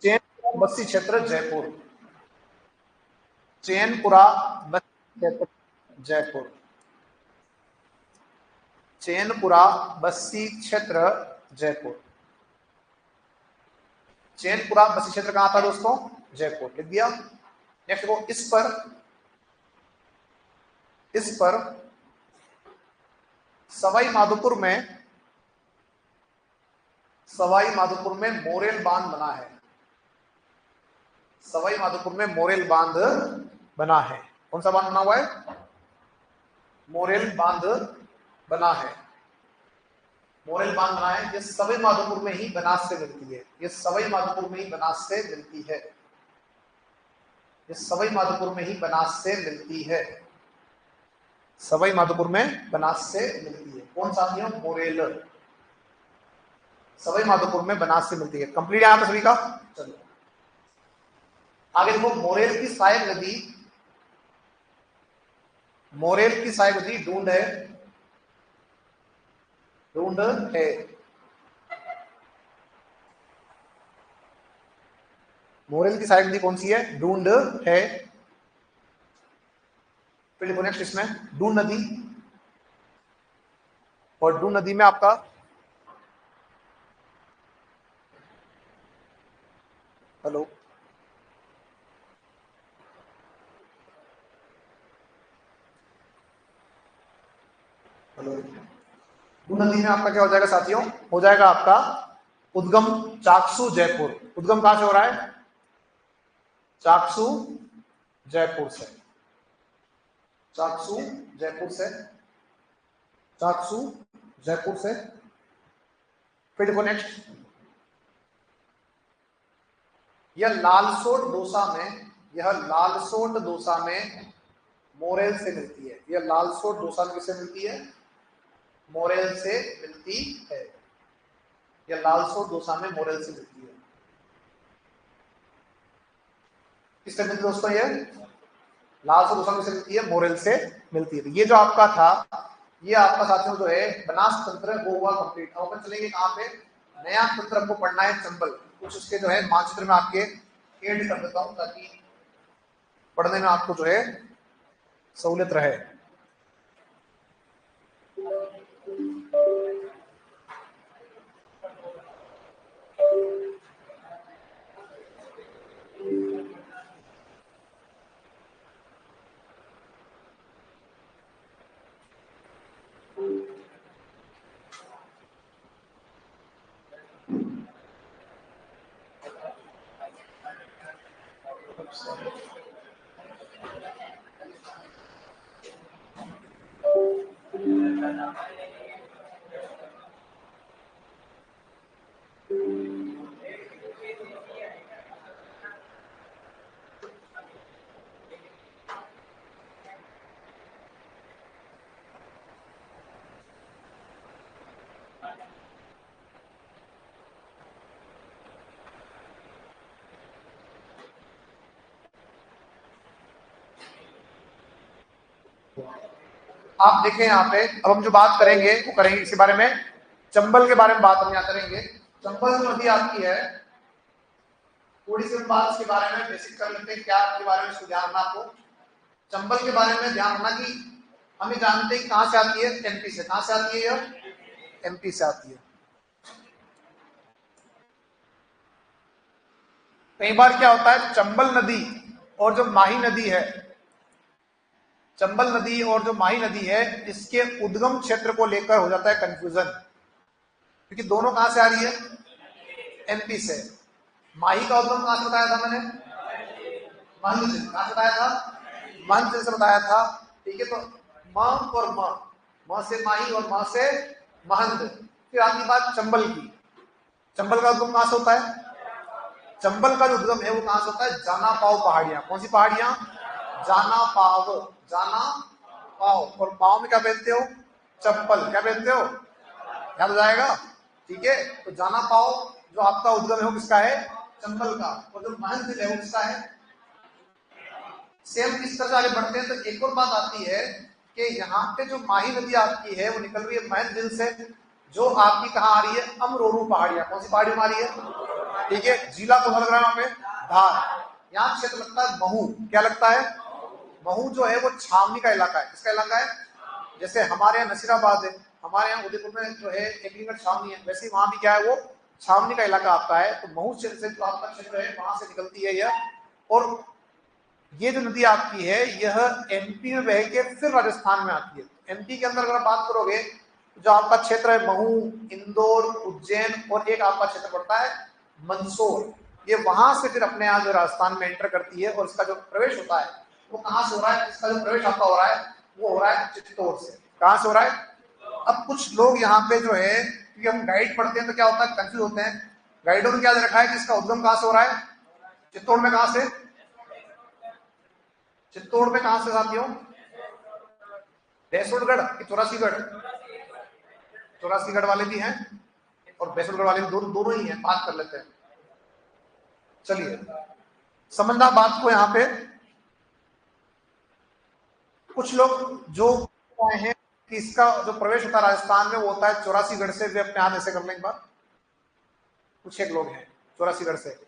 चैनपुरा बस्ती क्षेत्र जयपुर। चैनपुरा बस्ती क्षेत्र जयपुर। चैनपुरा बस्ती क्षेत्र जयपुर। चैनपुरा बस्ती क्षेत्र कहां था दोस्तों? जयपुर। लिख दिया। नेक्स्ट देखो, इस पर सवाई माधोपुर में मोरेल बांध बना है। सवाई माधोपुर में मोरेल बांध बना है। कौन सा बांध बना हुआ है? मोरेल बांध बना है। मोरेल बांध बना है। ये सवाई माधोपुर में ही बनास से मिलती है। ये सवाई माधोपुर में ही बनास से मिलती है। ये सवाई माधोपुर में ही बनास से मिलती है। सवाई माधोपुर में बनास से मिलती है। कौन साथियों? मोरेल। सवाई माधोपुर में बनास से मिलती है। कंप्लीट यहां तक सभी का। चलो आगे देखो, मोरेल की सहायक नदी ढूंढ है। मोरेल की सहायक नदी कौन सी है? ढूंढ है। फिर देखो नेक्स्ट इसमें ढूंढ नदी, और ढूंढ नदी में आपका हेलो ढूंढ नदी में आपका क्या हो जाएगा साथियों? हो जाएगा आपका उद्गम चाकसू जयपुर। उद्गम कहां से हो रहा है? चाकसू जयपुर से। चाकसू जयपुर से। चाकसू जयपुर से। फिर देखो नेक्स्ट, यह लालसोट दौसा में मोरेल से मिलती है। यह लालसोट दौसा में किससे मिलती है? मोरेल से मिलती है। यह लालसोट दौसा में मोरेल से मिलती है। किससे मिलती है दोस्तों? ये लालसोट दौसा में से मिलती है, मोरेल से मिलती है। ये जो आपका था, ये आपका साथियों जो है बनास तंत्र, वो हुआ कंप्लीट। अब अपन चलेंगे कहां पे? नया तंत्र हमको पढ़ना है चंबल। कुछ उसके जो है मानचित्र में आपके एड कर देता हूं, ताकि पढ़ने में आपको जो है सहूलियत रहे। आप देखें यहाँ पे, अब हम जो बात करेंगे वो करेंगे इसी बारे में, चंबल के बारे में बात हम यहाँ करेंगे। चंबल जो नदी आपकी है, थोड़ी सी हम बात इसके बारे में बेसिक कर लेते हैं, क्या आपके बारे में ध्यान रखना आपको। चंबल के बारे में ध्यान रखना कि हमें जानते हैं कहां से आती है, एमपी से। कहां से आती है यह? एमपी से आती है। कई बार क्या होता है, चंबल नदी और जो माही नदी है, चंबल नदी और जो माही नदी है, इसके उद्गम क्षेत्र को लेकर हो जाता है कंफ्यूजन, क्योंकि दोनों कहां से आ रही है? एमपी से। माही का उद्गम कहां से बताया था मैंने? महंत से। कहां से बताया था? महंत से बताया था। ठीक है, तो म और म से माही और म से महंत। फिर आती बात चंबल की। चंबल का उद्गम कहां से होता है? चंबल का जो उद्गम है वो कहां से होता है? जाना पाव पहाड़ियां। कौन सी पहाड़ियां? जाना पाव। जाना पाव। और पाव में क्या पहनते हो? चप्पल। क्या पहनते हो? याद हो जाएगा। ठीक है, तो जाना पाव जो आपका उद्गम है वो किसका है? चंबल का। और जो महंत है वो किसका है? सेम इस तरह से आगे बढ़ते हैं तो एक और बात आती है कि यहाँ पे जो माही नदी आपकी है वो निकल रही है महंत झील से, जो आपकी कहाँ आ रही है? अमरोरू पहाड़ियां। कौन सी पहाड़ी में आ रही है? ठीक है, जिला को लग रहा है वहां पे धार। यहाँ क्षेत्र लगता है महू। क्या लगता है? महू जो है वो छावनी का इलाका है। किसका इलाका है? जैसे हमारे यहाँ नसीराबाद है, हमारे यहाँ उदयपुर में जो है एक छावनी है, वैसे वहां भी क्या है? वो छावनी का इलाका आपका है। तो महू क्षेत्र से जो आपका क्षेत्र है वहां से निकलती है यह। और ये जो नदी आपकी है यह एमपी में बह के फिर राजस्थान में आती है। एमपी के अंदर अगर बात करोगे, जो आपका क्षेत्र है महू, इंदौर, उज्जैन, और एक आपका क्षेत्र पड़ता है मंदसौर, ये वहां से फिर अपने यहाँ जो राजस्थान में एंटर करती है। और इसका जो प्रवेश होता है वो कहाँ से हो रहा है? इसका जो प्रवेश आपका हो रहा है वो हो रहा है चित्तौड़ से। कहाँ से हो रहा है? अब कुछ लोग यहाँ पे जो है, क्योंकि हम गाइड पढ़ते हैं तो क्या होता है, कंफ्यूज होते हैं। गाइडों ने क्या रखा है कि इसका उद्गम कहाँ से हो रहा है? चित्तौड़ में। कहाँ से? चित्तौड़ में कहां से साथियों? बैसुरगढ़ कि चौरासीगढ़? चौरासीगढ़ वाले भी हैं और बैसुरगढ़ वाले भी, दोनों ही हैं। बात कर लेते हैं, चलिए समझना बात को। यहाँ पे कुछ लोग जो आए हैं कि इसका जो प्रवेश होता है राजस्थान में वो होता है चौरासीगढ़ से। वे अपने हाथ ऐसे कर लें एक बार। कुछ एक लोग हैं चौरासीगढ़ से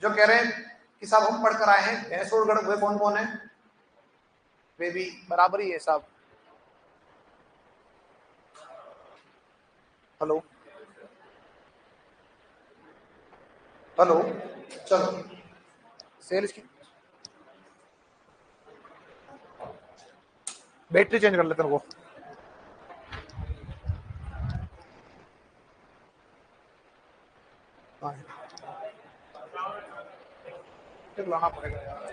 जो कह रहे हैं कि साहब हम पढ़कर आए हैं बैसुरगढ़। वे कौन कौन है? वे भी बराबर ही है साहब। हेलो हेलो, चलो सेल्स की बैटरी चेंज कर लेते हैं वो। लाना पड़ेगा यार।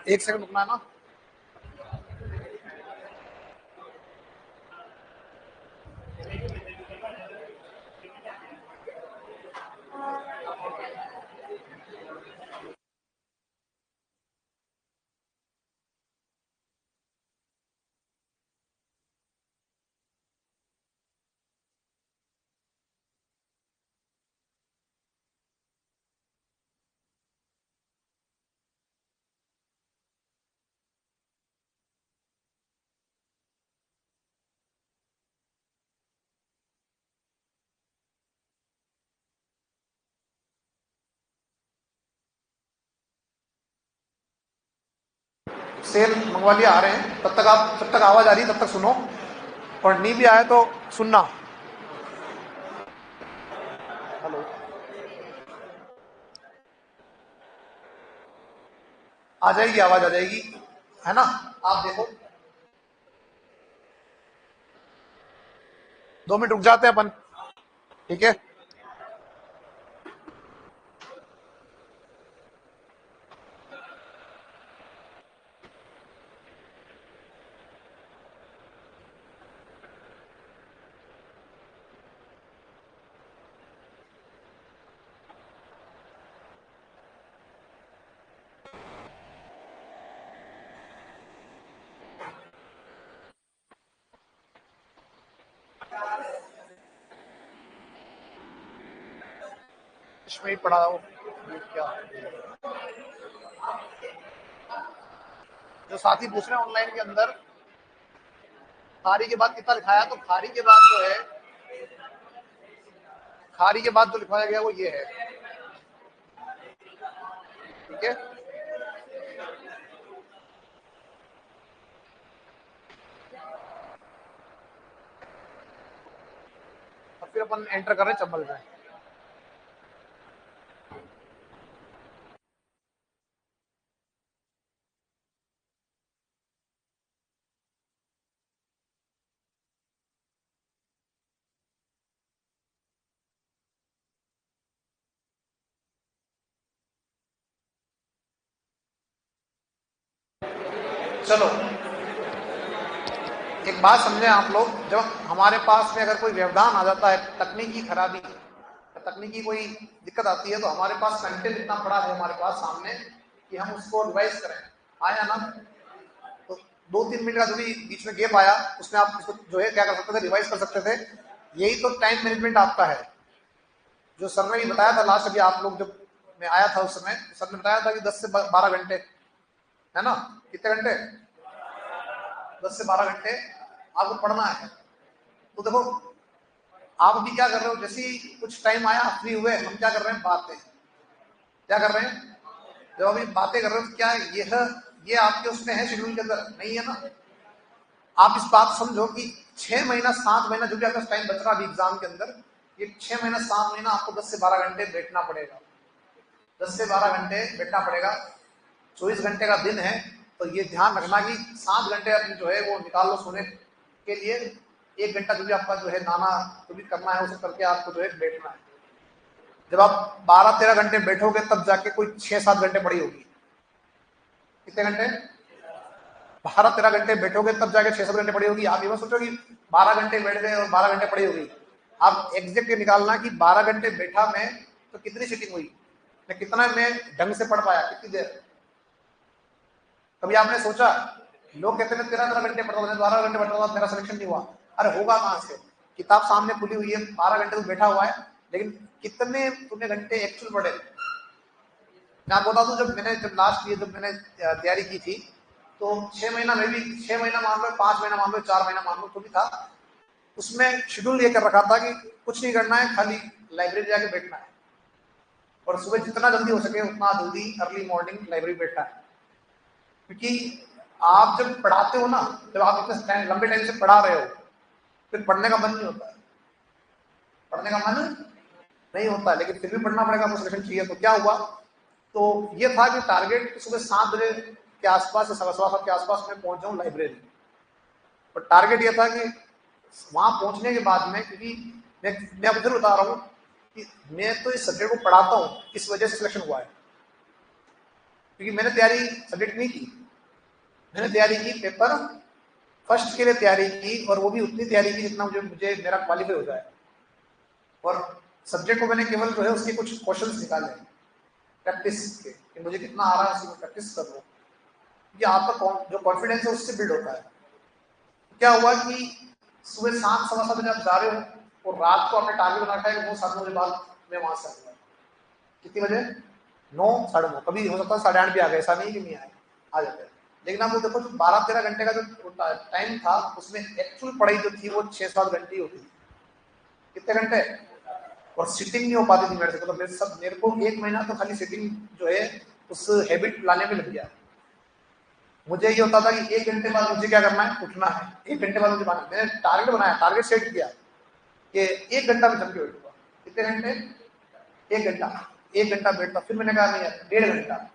एक सेकंड रुकना है ना। सेल मंगवा लिया, आ रहे हैं। तब तक आप, जब तक आवाज आ रही है तब तक सुनो, और नहीं भी आया तो सुनना। हेलो, आ जाएगी आवाज, आ जाएगी, है ना? आप देखो, 2 मिनट रुक जाते हैं अपन। ठीक है, इसमें ही पढ़ाओ क्या जो साथी पूछ रहे हैं ऑनलाइन के अंदर, खारी के बाद कितना लिखाया, तो खारी के बाद जो है, खारी के बाद जो लिखवाया गया वो ये है, ठीक है। और फिर अपन एंटर कर रहे हैं चंबल में। चलो एक बात समझे आप लोग, जब हमारे पास में अगर कोई व्यवधान आ जाता है, तकनीकी खराबी, तकनीकी कोई दिक्कत आती है, तो हमारे पास कंटेंट इतना बड़ा है हमारे पास सामने कि हम उसको रिवाइज करें। आया ना, तो 2-3 मिनट का जो भी बीच में गैप आया उसमें आप उसको जो है क्या कर सकते थे, रिवाइज कर सकते थे। यही तो टाइम मैनेजमेंट आपका है, जो सर ने भी बताया था लास्ट अभी आप लोग जब मैं आया था उस समय, सर ने बताया था कि 10 से 12 घंटे है ना, कितने घंटे, 10 से 12 घंटे आपको पढ़ना है। तो देखो आप अभी क्या कर रहे हो, जैसे ही कुछ टाइम आया फ्री हुए, हम क्या कर रहे हैं, बातें क्या कर रहे हैं, जब अभी बातें कर रहे हो तो क्या ये आपके उसमें है, शेड्यूल के अंदर नहीं है ना। आप इस बात समझो कि 6 महीना 7 महीना जो भी आपका टाइम बच रहा है एग्जाम के अंदर, ये 6 महीना 7 महीना आपको 10 से 12 घंटे बैठना पड़ेगा, 10 से 12 घंटे बैठना पड़ेगा। 24 घंटे का दिन है, तो ये ध्यान रखना कि 7 घंटे अपने जो है वो निकाल लो सोने के लिए, 1 घंटा जो भी आपका जो है नाना जो भी करना है उसे करके आपको जो है बैठना है। जब आप 12-13 घंटे बैठोगे तब जाके कोई 6-7 घंटे पड़ी होगी। कितने घंटे, 12-13 घंटे बैठोगे तब जाके 6-7 घंटे पड़ी होगी। आप ये मत सोचो कि 12 घंटे बैठ गए और 12 घंटे पड़ी होगी। आप एग्जैक्ट ये निकालना कि 12 घंटे बैठा मैं तो कितनी सीटिंग हुई, मैं कितना मैं ढंग से पढ़ पाया, कितनी देर। कभी आपने सोचा, लोग कहते हैं 13-13 घंटे पढ़ता था, 12 घंटे पढ़ता था, मेरा सिलेक्शन नहीं हुआ। अरे होगा कहां से, किताब सामने खुली हुई है, 12 घंटे तो बैठा हुआ है, लेकिन कितने तूने घंटे एक्चुअल पढ़े। मैं आपको बता दूं, जब लास्ट ईयर जब मैंने तैयारी की थी, तो 6 महीना में भी, 6 महीना मान लो, 5 महीना मान लो, 4 महीना मान लो, तो भी था उसमें शेड्यूल ये कर रखा था कि कुछ नहीं करना है, खाली लाइब्रेरी जाके बैठना है, और सुबह जितना जल्दी हो सके उतना जल्दी अर्ली मॉर्निंग लाइब्रेरी बैठना है। क्योंकि आप जब पढ़ाते हो ना, जब आप इतने लंबे टाइम से पढ़ा रहे हो, फिर पढ़ने का मन नहीं होता है, पढ़ने का मन नहीं होता, लेकिन फिर भी पढ़ना पड़ेगा, आपको सिलेक्शन चाहिए। तो क्या हुआ, तो ये था कि टारगेट सुबह 7 बजे के आसपास, 7:15 के आसपास में पहुंच जाऊं लाइब्रेरी। और टारगेट ये था कि वहां पहुंचने के बाद में, क्योंकि मैं अब बता रहा हूँ कि मैं तो इस सब्जेक्ट को पढ़ाता हूँ, इस वजह से सिलेक्शन हुआ है, क्योंकि मैंने तैयारी सब्जेक्ट नहीं की, मैंने तैयारी की पेपर फर्स्ट के लिए तैयारी की, और वो भी उतनी तैयारी की जितना मुझे मेरा क्वालिफाई हो जाए। और सब्जेक्ट को मैंने केवल जो है उसके कुछ क्वेश्चंस निकाले प्रैक्टिस के, कि मुझे कितना आ रहा है उसकी प्रैक्टिस कर लो। ये आपका जो कॉन्फिडेंस है उससे बिल्ड होता है। क्या हुआ कि सुबह 7-7:15 बजे आप जा रहे हो, और रात को आपने टारगेट बना रखा है कि 9-9:30 बजे बाद मैं वहां से आऊंगा। कितनी बजे, 9-9:30, कभी हो सकता है 8:30 भी आ गए, ऐसा नहीं कि नहीं आए, आ जाते हैं। लेकिन आप वो देखो, जो 12-13 घंटे का जो टाइम था, उसमें एक्चुअल पढ़ाई जो थी वो 6-7 घंटे ही होती थी। कितने घंटे, और सिटिंग नहीं हो पाती थी मेरे से, मतलब मेरे को 1 महीना तो खाली सिटिंग जो है उस हैबिट लाने में लग गया। मुझे ये होता था कि 1 घंटे बाद मुझे क्या करना है, उठना है, 1 घंटे बाद मुझे मैंने टारगेट बनाया, टारगेट सेट किया कि 1 घंटा में जम के बैठूंगा। कितने घंटे, 1 घंटा, 1 घंटा बैठता। फिर मैंने कहा नहीं यार, 1.5 घंटा।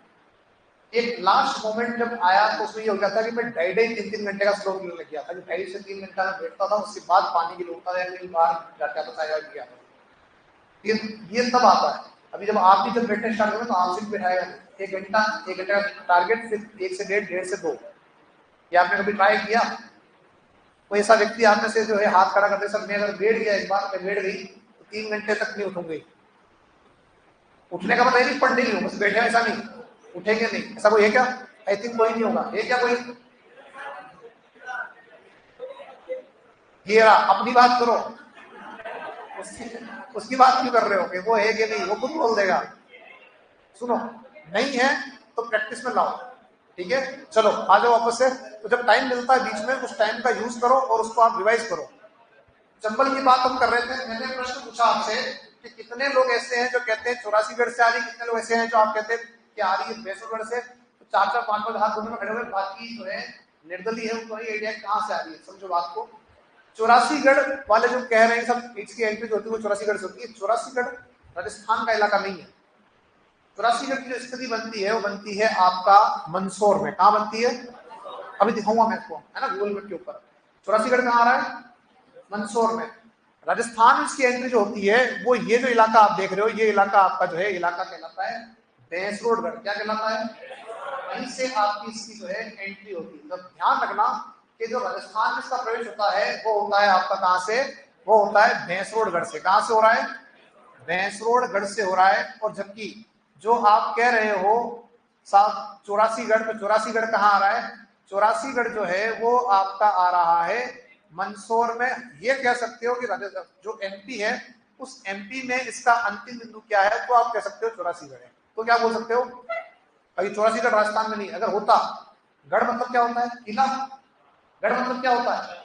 एक लास्ट मोमेंट जब आया तो उसमें ये हो गया था कि मैं 2.5-3 घंटे का स्लो मिलने लग गया था, कि 2.5 से 3 घंटा में बैठता था, उसके बाद पानी के लिए उठता था, कहीं बाहर जाके आता था, गया था। ये तब आता है। अभी जब आप भी जब बैठने स्टार्ट करें तो आपसे भी बैठाएगा 1 घंटा, 1 घंटे का टारगेट, फिर 1 से 1.5, 1.5 से 2। ये आपने कभी ट्राई किया, कोई ऐसा व्यक्ति आप में से जो है हाथ खड़ा करते, सर मैं अगर बैठ गया, एक बार मैं बैठ गई तो 3 घंटे तक नहीं उठूंगी। उठने का मतलब नहीं पढ़ नहीं हूँ, बस बैठे, ऐसा नहीं, उठेंगे नहीं, ऐसा कोई है क्या, आई थिंक कोई नहीं होगा, है क्या कोई। ये अपनी बात करो, उसकी बात क्यों कर रहे हो कि वो है कि नहीं, वो खुद बोल देगा। सुनो, नहीं है तो प्रैक्टिस में लाओ, ठीक है। चलो आ जाओ वापस से। तो जब टाइम मिलता है बीच में, उस टाइम का यूज करो और उसको आप रिवाइज करो। चंबल की बात हम कर रहे थे, मैंने प्रश्न पूछा आपसे कि कितने लोग ऐसे हैं जो कहते हैं 84 से आ रही, कितने लोग ऐसे हैं जो आप कहते हैं कि आ रही है 62 से। तो 4-4-5-5 हाथ दोनों में खड़े हुए, बाकी जो है निर्दलीय है, उनको नहीं आइडिया कहां से आ रही है। समझो बात को। 84 वाले जो कह रहे हैं सब इसकी एंट्री जो होती है वो 84 से होती है। 84 राजस्थान का इलाका नहीं है। 84 की जो स्थिति बनती है वो बनती है आपका मंदसौर में। कहां बनती है? अभी दिखाऊंगा मैं आपको, है ना, गूगल मैप के ऊपर। 84 कहां आ रहा है? मंदसौर में। राजस्थान में इसकी एंट्री जो होती है वो ये जो इलाका आप देख रहे हो, ये इलाका आपका जो है इलाका कहलाता है भैंसरोडगढ़। क्या कहलाता है? वहीं से आपकी इसकी जो है एंट्री होती है। तो ध्यान रखना कि जो राजस्थान में इसका प्रवेश होता है वो होता है आपका कहां से? वो होता है भैंसरोडगढ़ से। कहां से हो रहा है? भैंसरोडगढ़ से हो रहा है। और जबकि जो आप कह रहे हो साहब 84, तो 84 कहां आ रहा है? 84 जो है वो आपका आ रहा है मंदसौर में। ये कह सकते हो कि जो एमपी है उस एमपी में इसका अंतिम बिंदु क्या है, तो आप कह सकते हो 84 है। तो क्या बोल सकते हो? अभी 84 राजस्थान में नहीं। अगर होता, गढ़ मतलब क्या होता है? किला। गढ़ मतलब क्या होता है?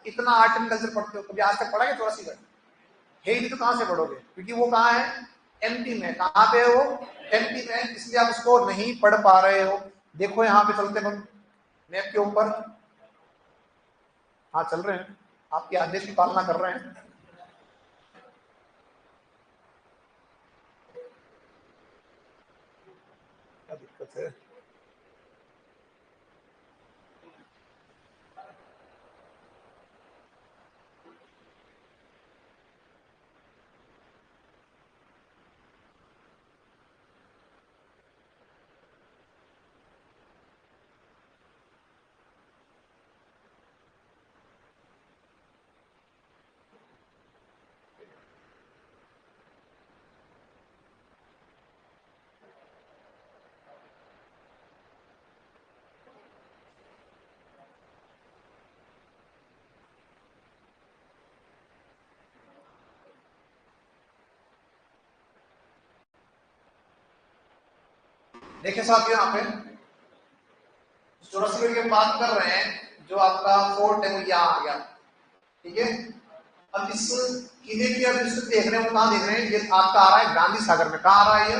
इतना आर्ट एंड कल्चर पढ़ते हो, कभी आज तक पढ़ा है 84 है ही नहीं तो कहां से पढ़ोगे? क्योंकि वो कहां है? एमपी में। कहां पे है वो? एमपी में। इसलिए आप उसको नहीं पढ़ पा रहे हो। देखो यहाँ पे चलते हम मैप के ऊपर। हाँ चल रहे हैं, आपके आदेश की पालना कर रहे हैं। क्या दिक्कत है? देखिए साहब यहाँ पे 84 की बात कर रहे हैं, जो आपका फोर्ट है वो यहाँ आ गया, ठीक है। अब इस किले की आप जिसको देख रहे हैं वो कहाँ देख रहे हैं? ये आपका आ रहा है गांधी सागर में। कहाँ आ रहा है ये?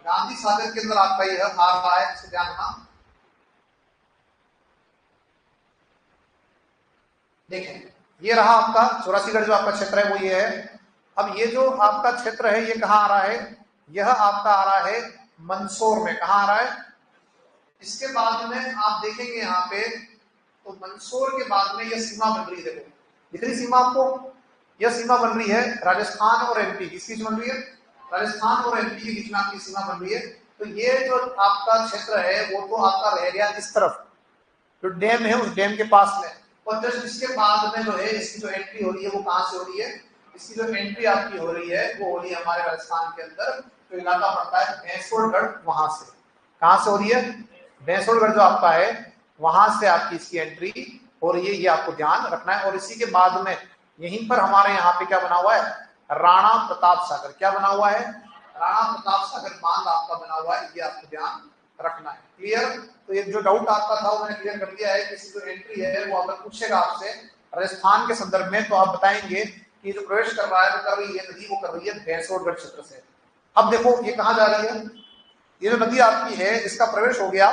गांधी सागर के अंदर आपका ये आ रहा है, इसको ध्यान रखना। देखें, ये रहा आपका 84 जो आपका क्षेत्र है वो ये है। अब ये जो आपका क्षेत्र है ये कहाँ आ रहा है? यह आपका आ रहा है मंदसौर में। कहाँ आ रहा है? इसके बाद में आप देखेंगे यहाँ पे, तो मंदसौर के बाद में यह सीमा बन रही है। देखो दिख रही सीमा आपको? यह सीमा बन रही है राजस्थान और एमपी। किसकी बन रही है? राजस्थान और एमपी के बीच में आपकी सीमा बन रही है। तो ये जो आपका क्षेत्र है वो तो आपका रह गया इस तरफ, जो डैम है उस डैम के पास में। और जस्ट इसके बाद में जो है इसकी जो एंट्री हो रही है वो कहां से हो रही है? इसकी जो एंट्री आपकी हो रही है वो हो रही है हमारे राजस्थान के अंदर जो इलाका पड़ता है भैंसोड़गढ़, वहां से। कहां से हो रही है? भैंसोड़गढ़ जो आपका है वहां से आपकी इसकी एंट्री हो रही है। ये आपको ध्यान रखना है। और इसी के बाद में यहीं पर हमारे यहाँ पे क्या बना हुआ है? राणा प्रताप सागर। क्या बना हुआ है? राणा प्रताप सागर बांध आपका बना हुआ है। ये आपको ध्यान रखना है। क्लियर? तो ये जो डाउट आपका था वो मैंने क्लियर कर दिया है। किसी जो एंट्री है वो अगर पूछेगा आपसे राजस्थान के संदर्भ में तो आप बताएंगे कि जो प्रवेश कर रहा है वो कर रही है नदी, वो कर रही है भैंसोड़गढ़ क्षेत्र से। अब देखो ये कहां जा रही है? ये जो नदी आपकी है इसका प्रवेश हो गया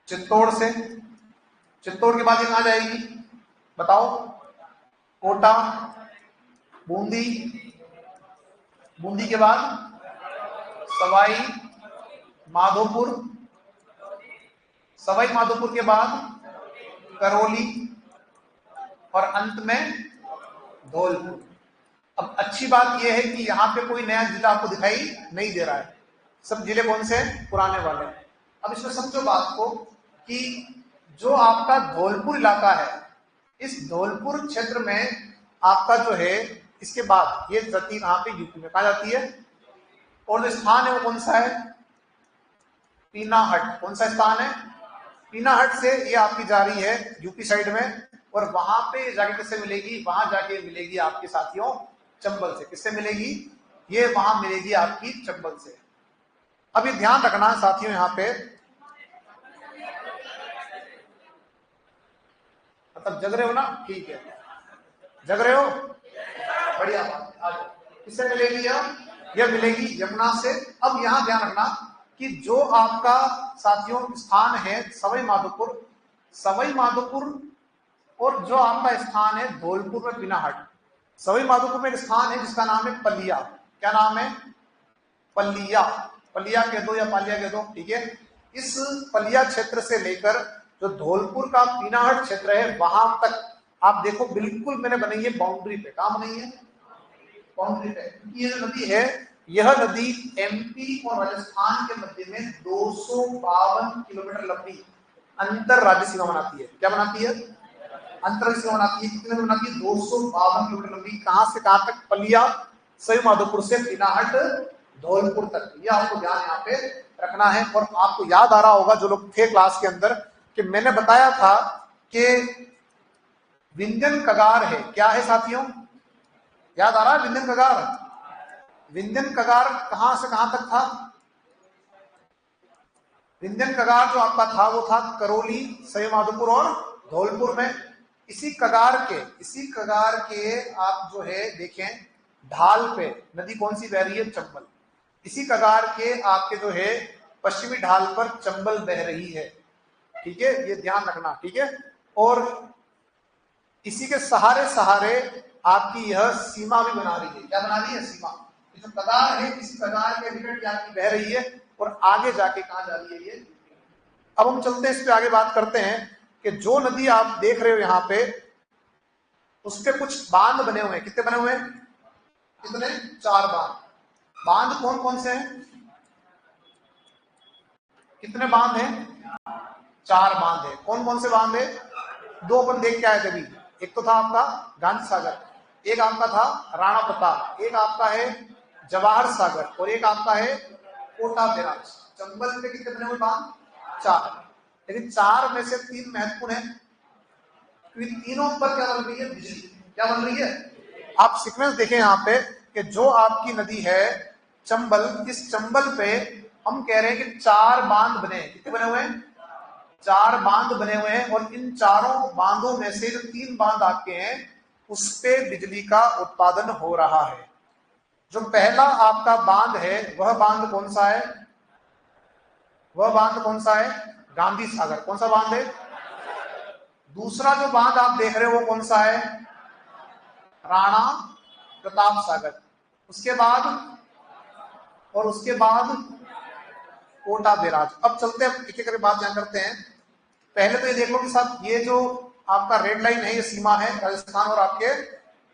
चित्तौड़ से। चित्तौड़ के बाद ये कहां जाएगी बताओ? कोटा, बूंदी, बूंदी के बाद सवाई माधोपुर, सवाई माधोपुर के बाद करौली और अंत में धौलपुर। अब अच्छी बात यह है कि यहाँ पे कोई नया जिला आपको दिखाई नहीं दे रहा है। सब जिले कौन से हैं? पुराने वाले। अब इसमें समझो बात को कि जो आपका धौलपुर इलाका है, इस धौलपुर क्षेत्र में आपका जो है इसके बाद ये जाती यहाँ पे यूपी में कहा जाती है। और जो स्थान है वो कौन सा है? पीनाहट। कौन सा स्थान है? पीनाहट से ये आपकी जा रही है यूपी साइड में और वहां पे जाके किससे मिलेगी, वहां जाके मिलेगी आपके साथियों चंबल से। किससे मिलेगी, ये वहां मिलेगी आपकी चंबल से। अब ये ध्यान रखना है साथियों, यहां पे मतलब जग रहे हो ना, ठीक है, जग रहे हो, बढ़िया बात। आज किससे मिलेगी, यह मिलेगी यमुना से। अब यहां ध्यान रखना कि जो आपका साथियों स्थान है सवाई माधोपुर, सवाई माधोपुर और जो आपका स्थान है धौलपुर में बिनाहट। सवाई माधोपुर में एक स्थान है जिसका नाम है पलिया। क्या नाम है, पलिया, पलिया कह दो या पालिया कह दो, ठीक है। इस पलिया क्षेत्र से लेकर जो धौलपुर का बिनाहट क्षेत्र है वहां तक आप देखो बिल्कुल मैंने बनाई है बाउंड्री पे। कहां बनाई है, बाउंड्री पे। क्योंकि ये जो नदी है, यह नदी एमपी और राजस्थान के मध्य में 252 किलोमीटर लंबी अंतर राज्य सीमा बनाती है। क्या बनाती है, अंतर सीमा बनाती है। कितने में बनाती है, 252 किलोमीटर लंबी। कहां से कहां तक, पलिया सवाई माधोपुर से बिनाहट धौलपुर तक। ये आपको ध्यान यहाँ पे रखना है। और आपको याद आ रहा होगा जो लोग थे क्लास के अंदर कि मैंने बताया था कि विंध्यन कगार है। क्या है साथियों, याद आ रहा है विंध्यन कगार, विंध्यन कगार कहां से कहां तक था, विंध्यन कगार जो आपका था वो था करौली, सवाई माधोपुर और धौलपुर में। इसी कगार के आप जो है देखें ढाल पे नदी कौन सी बह रही है, चंबल। इसी कगार के आपके जो है पश्चिमी ढाल पर चंबल बह रही है, ठीक है, ये ध्यान रखना, ठीक है। और इसी के सहारे सहारे आपकी यह सीमा भी बना रही है। क्या बना रही है, सीमा। जो कगार है इसी कगार के निकट आपकी बह रही है और आगे जाके कहां जा रही है ये। अब हम चलते हैं इस पे आगे, बात करते हैं कि जो नदी आप देख रहे हो यहां पे उसके कुछ बांध बने हुए हैं। कितने बने हुए हैं, कितने, 4 बांध। बांध कौन कौन से हैं, कितने बांध हैं, 4 बांध है। कौन कौन से बांध है, 2 अपन देख के आए थे अभी। एक तो था आपका गांधी सागर, एक आपका था राणा प्रताप, एक आपका है जवाहर सागर और एक आपका है कोटा बैराज। चंबल पे कितने बने हुए बांध, 4। लेकिन 4 में से 3 महत्वपूर्ण है क्योंकि तीनों पर क्या बन रही है, बिजली। क्या बन रही है, आप सीक्वेंस देखें यहाँ पे कि जो आपकी नदी है चंबल, इस चंबल पे हम कह रहे हैं कि 4 बांध बने। कितने बने हुए हैं, 4 बांध बने हुए हैं। और इन चारों बांधों में से जो 3 बांध आपके हैं उस पे बिजली का उत्पादन हो रहा है। जो पहला आपका बांध है वह बांध कौन सा है, वह बांध कौन सा है, गांधी सागर। कौन सा बांध है, दूसरा जो बांध आप देख रहे हो वो कौन सा है, राणा प्रताप सागर। उसके बाद और उसके बाद कोटा बैराज। अब चलते हैं एक एक करके बात यहाँ करते हैं। पहले तो ये देख लो कि साहब ये जो आपका रेड लाइन है ये सीमा है राजस्थान और आपके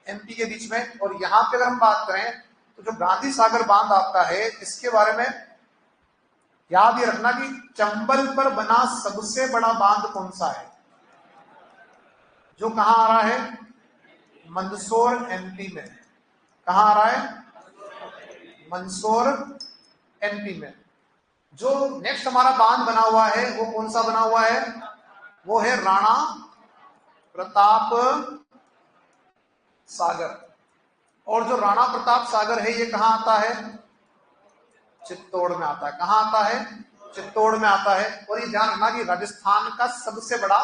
एमपी के बीच में। और यहाँ पे अगर हम बात करें तो जो गांधी सागर बांध आपका है इसके बारे में याद ये रखना कि चंबल पर बना सबसे बड़ा बांध कौन सा है, जो कहां आ रहा है, मंदसौर एमपी में। कहां आ रहा है, मंदसौर एमपी में। जो नेक्स्ट हमारा बांध बना हुआ है वो कौन सा बना हुआ है, वो है राणा प्रताप सागर। और जो राणा प्रताप सागर है ये कहां आता है, चित्तौड़ में आता है। कहां आता है, चित्तौड़ में आता है। और ये ध्यान रखना कि राजस्थान का सबसे बड़ा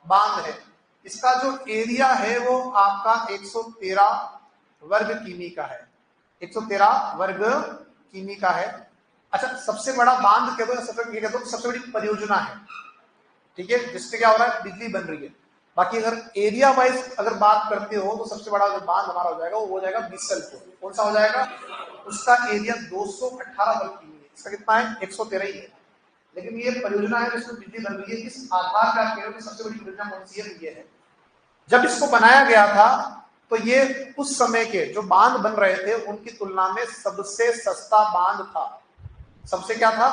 बांध है। इसका जो एरिया है वो आपका 113 वर्ग किमी का है, 113 वर्ग किमी का है। अच्छा, सबसे बड़ा बांध कह दो, सबसे बड़ी परियोजना है, ठीक है, जिससे क्या हो रहा है, बिजली बन रही है। बाकी अगर एरिया वाइज अगर बात करते हो तो सबसे बड़ा जो बांध हमारा हो जाएगा वो हो जाएगा बीसलपुर। कौन सा हो जाएगा, उसका एरिया 218 वर्ग किमी है। इसका कितना है, 113 ही है। लेकिन ये परियोजना है जिसमें बिजली बन रही है। इस आधार का कह रहे हो सबसे बड़ी परियोजना कौन सी है, ये है। जब इसको बनाया गया था तो ये उस समय के जो बांध बन रहे थे उनकी तुलना में सबसे सस्ता बांध था। सबसे क्या था,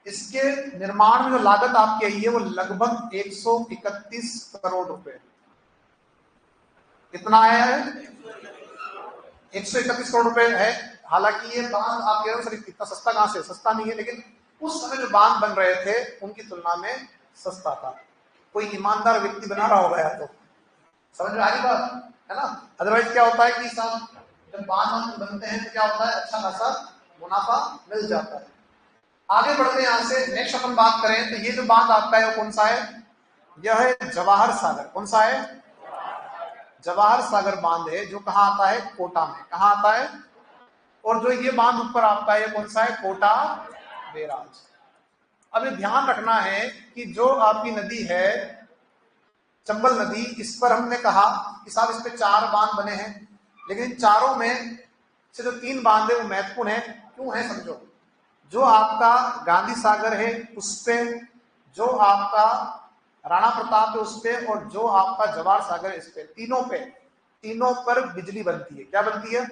इसके निर्माण में जो लागत आपकी आई है वो लगभग 131 करोड़ रुपए। कितना आया है, 131 करोड़ रुपए है। हालांकि ये बांध आप कह रहे हो सर इतना सस्ता कहां से, सस्ता नहीं है, लेकिन उस समय जो बांध बन रहे थे उनकी तुलना में सस्ता था। कोई ईमानदार व्यक्ति बना रहा होगा, या तो समझ में आ रही बात है ना। अदरवाइज क्या होता है कि साहब जब बांध बनते हैं तो क्या होता है, अच्छा खासा मुनाफा मिल जाता है। आगे बढ़ते हैं यहाँ से, नेक्स्ट अपन बात करें तो ये जो बांध आपका है वो कौन सा है, यह है जवाहर सागर। कौन सा है, जवाहर सागर बांध है, जो कहाँ आता है, कोटा में। कहाँ आता है, और जो ये बांध ऊपर आपका है ये कौन सा है, कोटा बैराज। अब ये ध्यान रखना है कि जो आपकी नदी है चंबल नदी, इस पर हमने कहा कि साहब इस पे 4 बांध बने हैं, लेकिन इन चारों में से जो 3 बांध है वो महत्वपूर्ण है। क्यों है समझो, जो आपका गांधी सागर है उस पे, जो आपका राणा प्रताप है उस पे, और जो आपका जवाहर सागर है इस पे, तीनों पर बिजली बनती है। क्या बनती है,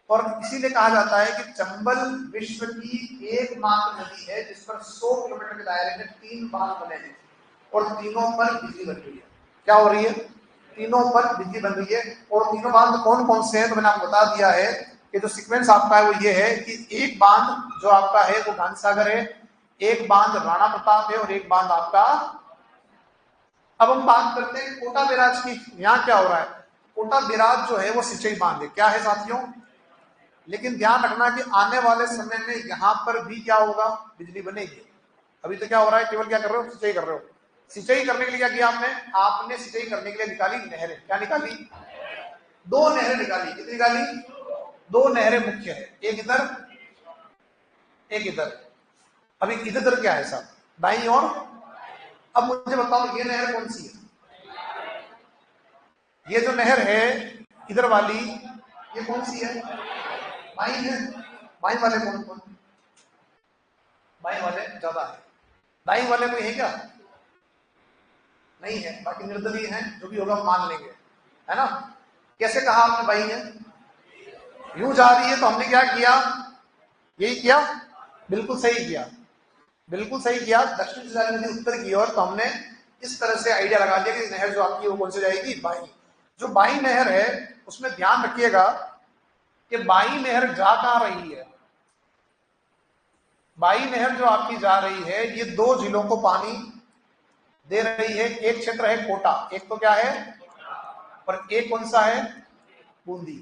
और इसीलिए कहा जाता है कि चंबल विश्व की एकमात्र नदी है जिस पर 100 किलोमीटर के दायरे में 3 बांध बने हैं और तीनों पर बिजली बन रही है। क्या हो रही है, तीनों पर बिजली बन रही है। और तीनों बांध कौन कौन से हैं, तो मैंने आपको बता दिया है कि जो सीक्वेंस आपका है वो ये है कि एक बांध जो आपका है वो गांधी सागर है, एक बांध राणा प्रताप है, और एक बांध आपका। अब हम बात करते हैं कोटा बैराज की। यहाँ क्या हो रहा है, कोटा बैराज जो है वो सिंचाई बांध है। क्या है साथियों, लेकिन ध्यान रखना कि आने वाले समय में यहाँ पर भी क्या होगा, बिजली बनेगी। अभी तो क्या हो रहा है, केवल क्या कर रहे हो, सिंचाई कर रहे हो। सिंचाई करने के लिए क्या किया आपने सिंचाई करने के लिए निकाली नहरें। क्या निकाली, 2 नहरें निकाली। कितनी निकाली, 2 नहरें मुख्य है, एक इधर एक इधर। अभी इधर क्या है साहब, दाईं ओर। अब मुझे बताओ ये नहर कौन सी है, ये जो नहर है इधर वाली ये कौन सी है, बाईं है। बाईं वाले कौन कौन, बाईं वाले ज्यादा है, दाईं वाले कोई है क्या, नहीं है, बाकी निर्दलीय हैं, जो भी होगा मान लेंगे, है ना। कैसे कहा आपने बाईं है, यूं जा रही है तो हमने क्या किया, यही किया, बिल्कुल सही किया, बिल्कुल सही किया। दक्षिण से जा रही नदी उत्तर की ओर, तो हमने इस तरह से आइडिया लगा दिया कि नहर जो आपकी वो कौन से जाएगी, बाईं। जो बाईं नहर है उसमें ध्यान रखिएगा कि बाईं नहर जा कहां रही है। बाईं नहर जो आपकी जा रही है ये 2 जिलों को पानी दे रही है। एक क्षेत्र है कोटा, एक तो क्या है, और एक कौन सा है, बूंदी।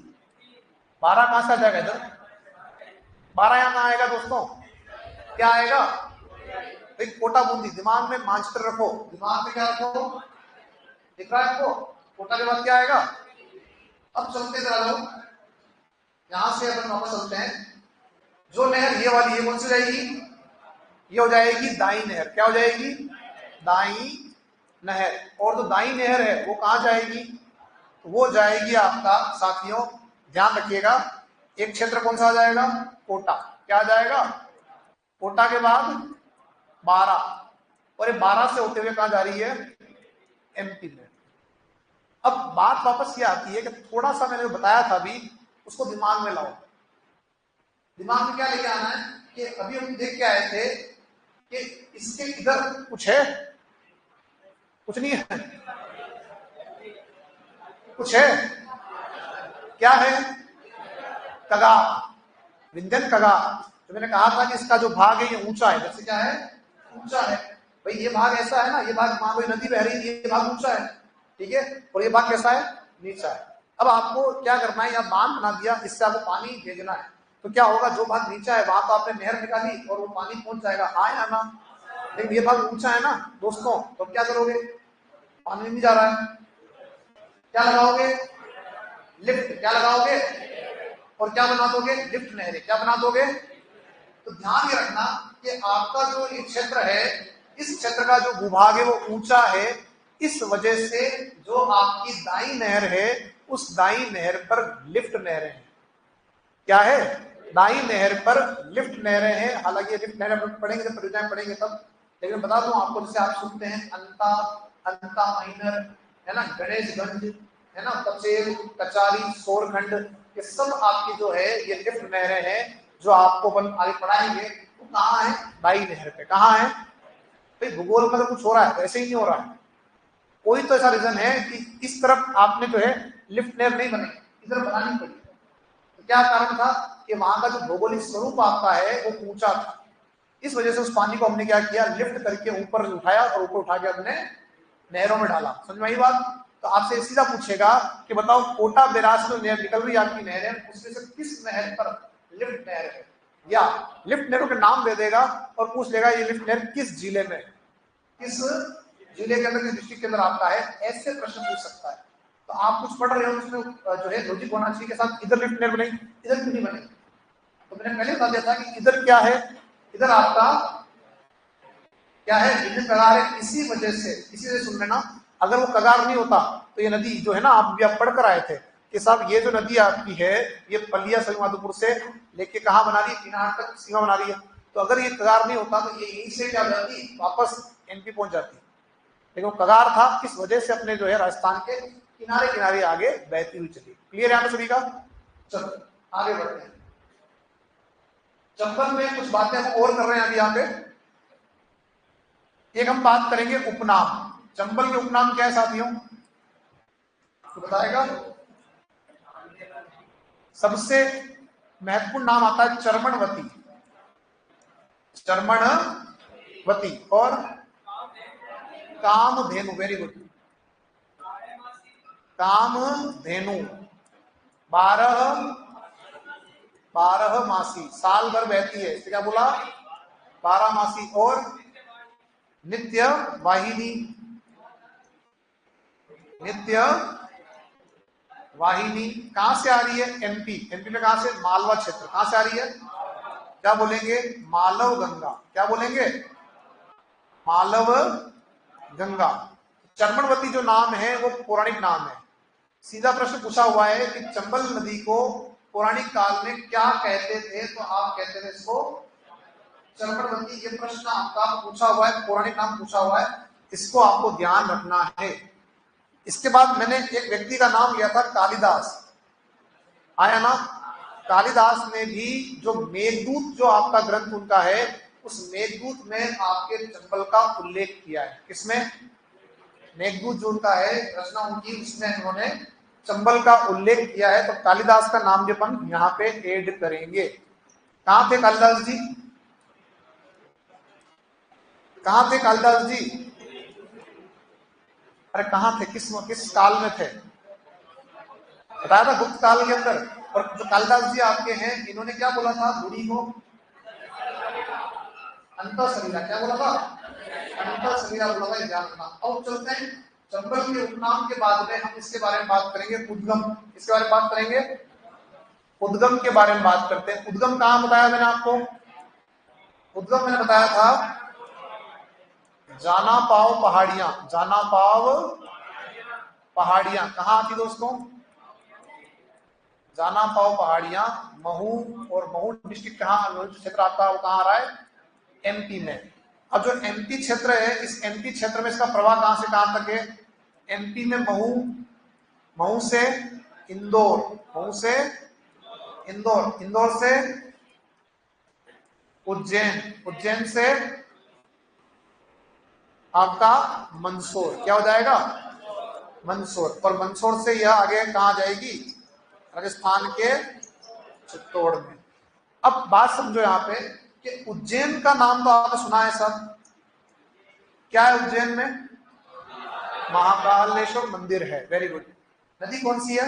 12 कहां से आ जाएगा इधर, 12 यहां कहां आएगा दोस्तों, क्या आएगा, एक कोटा बूंदी। दिमाग में मानचित्र रखो, दिमाग में क्या रखो, दिख रहा है आपको, कोटा के बाद क्या आएगा। अब चलते जरा लोग, यहां से अपन वापस चलते हैं। जो नहर ये वाली है कौन सी जाएगी, ये हो जाएगी दाई नहर। क्या हो जाएगी, दाई नहर। और जो दाई नहर है वो कहां जाएगी, वो जाएगी आपका साथियों ध्यान रखिएगा, एक क्षेत्र कौन सा आ जाएगा, कोटा। क्या आ जाएगा, कोटा के बाद 12, और ये 12 से होते हुए कहां जा रही है, एमपी में। अब बात वापस ये आती है कि थोड़ा सा मैंने बताया था अभी, उसको दिमाग में लाओ। दिमाग में क्या लेके आना है कि अभी हम देख के आए थे कि इसके इधर कुछ है, कुछ नहीं है, कुछ है, क्या है, कगा, विंध्यन कगा। तो मैंने कहा था कि इसका जो भाग है ये ऊंचा है, जैसे क्या है, ऊंचा है। भाई ये भाग ऐसा है ना, ये भाग मान लो नदी बह रही है, ये भाग ऊंचा है, ठीक है, और ये भाग कैसा है, नीचा है। अब आपको क्या करना है, यहाँ बांध बना दिया, इससे आपको पानी भेजना है। तो क्या होगा, जो भाग नीचा है वहां तो आपने नहर निकाली और वो पानी पहुंच जाएगा, हाँ या ना। लेकिन ये भाग ऊंचा है ना दोस्तों, तो क्या करोगे, पानी नहीं जा रहा है, क्या लगाओगे, लिफ्ट। क्या लगाओगे, और क्या बना दोगे, लिफ्ट नहरें। क्या बना दोगे। तो ध्यान ये रखना कि आपका जो ये क्षेत्र है, इस क्षेत्र का जो भूभाग है वो ऊंचा है। इस वजह से जो आपकी दाई नहर है उस दाई नहर पर लिफ्ट नहरें हैं। क्या है, दाई नहर पर लिफ्ट नहरें हैं। हालांकि लिफ्ट नहरें पढ़ेंगे जब परियोजनाएं पढ़ेंगे तब, लेकिन बता दूं आपको, जैसे आप सुनते हैं अंता माइनर, है ना, गणेशगंज, है ना, कचेर, कचारी, सोरखंड, ये सब आपकी जो है ये लिफ्ट नहरें हैं जो आपको अपन आगे पढ़ाएंगे। वो कहाँ है, दाई नहर पे। कहाँ है भाई, भूगोल में तो कुछ हो रहा है, वैसे ही नहीं हो रहा है। कोई तो ऐसा रीजन है कि इस तरफ आपने जो है लिफ्ट नहर नहीं बनी, इधर बनानी पड़ी। तो क्या कारण था कि वहां का जो भौगोलिक स्वरूप आपका है वो ऊंचा था, इस वजह से उस पानी को हमने क्या किया, लिफ्ट करके ऊपर उठाया और ऊपर उठा के हमने नहरों में डाला। समझ में आई बात? तो आपसे सीधा पूछेगा कि बताओ कोटा बैराज से जो नहर निकल रही है आपकी नहर है, उसमें से किस नहर पर लिफ्ट नहर है, या लिफ्ट नहरों के नाम दे देगा और पूछ लेगा ये लिफ्ट नहर किस जिले में, किस जिले के अंदर, किस डिस्ट्रिक्ट के अंदर आता है। ऐसे प्रश्न पूछ सकता है। तो आप कुछ पढ़ रहे हो, उसमें जो है लॉजिक होना चाहिए के साथ, इधर लिफ्ट नहर बनी, इधर क्यों नहीं बनी? तो मैंने पहले बता दिया था कि इधर क्या है, इधर आपका क्या है, विभिन्न कगार है। इसी वजह से, इसी से सुन लेना, अगर वो कगार नहीं होता तो ये नदी जो है ना, आप भी आप पढ़ कर आए थे कि साहब ये जो नदी आपकी है ये पलिया सलीमाधोपुर से लेके कहाँ बना रही है, किनार तक सीमा बना रही है। तो अगर ये कगार नहीं होता तो ये यहीं से क्या जाती, वापस एमपी पहुंच जाती। लेकिन वो कगार था, किस वजह से अपने जो है राजस्थान के किनारे किनारे आगे बहती हुई चली। क्लियर है सभी का? चलो आगे बढ़ते हैं। चंबल में कुछ बातें हम और कर रहे हैं अभी यहाँ पे। एक हम बात करेंगे उपनाम। चंबल के उपनाम क्या है साथियों, तो बताएगा? सबसे महत्वपूर्ण नाम आता है चर्मणवती, चर्मणवती और कामधेनु। Very good, Kamdhenu. 12 मासी, साल भर बहती है, इससे क्या बोला? 12 मासी। और नित्य वाहिनी, नित्य वाहिनी कहां से आ रही है? एमपी। एमपी में कहां से? मालवा क्षेत्र। कहां से आ रही है? क्या बोलेंगे? मालव गंगा। क्या बोलेंगे? मालव गंगा। चर्मणवती जो नाम है वो पौराणिक नाम है। सीधा प्रश्न पूछा हुआ है कि चंबल नदी को पौराणिक काल में क्या कहते थे, तो आप कहते थे इसको चर्मणवती। ये प्रश्न आपका पूछा हुआ है, पौराणिक नाम पूछा हुआ है, इसको आपको ध्यान रखना है। इसके बाद मैंने एक व्यक्ति का नाम लिया था कालिदास, आया ना? कालिदास ने भी जो मेघदूत जो आपका ग्रंथ उनका है, उस मेघदूत में आपके चंबल का उल्लेख किया है। किसमें? मेघदूत जो उनका है रचना उनकी, उसमें उन्होंने चंबल का उल्लेख किया है। तो कालिदास का नाम जो अपन यहाँ पे ऐड करेंगे। कहां थे कालिदास जी? कहां थे कालिदास जी? अरे कहां थे, किस काल में थे? बताया था गुप्त काल के अंदर। और जो कालिदास जी आपके हैं, इन्होंने क्या बोला था बुढ़ी को? अंतर शरीरा। क्या बोला था? अंतर शरीरा बोला था, ध्यान रखना। अब चलते हैं चंबल के उपनाम के बाद में हम इसके बारे में बात करेंगे, उद्गम। इसके बारे में बात करेंगे, उद्गम के बारे में बात करते हैं। उद्गम कहां बताया मैंने आपको? उद्गम मैंने बताया था जाना पाव पहाड़ियां। जाना पाव पहाड़ियां कहां थी दोस्तों? जाना पाव पहाड़ियां महू, और महू डिस्ट्रिक्ट कहां, क्षेत्र आपका वो कहां आ रहा है? एमपी में। अब जो एमपी क्षेत्र है, इस एमपी क्षेत्र में इसका प्रवाह कहां से कहां तक है? एमपी में महू, महू से इंदौर, महू से इंदौर, इंदौर से उज्जैन, उज्जैन से आपका मंदसौर। क्या हो जाएगा? मंदसौर। और मंदसौर से यह आगे कहां जाएगी? राजस्थान के चित्तौड़ में। अब बात समझो यहाँ पे कि उज्जैन का नाम तो आपने सुना है सब। क्या है उज्जैन में? महाकालेश्वर मंदिर है। Very good. नदी कौन सी है?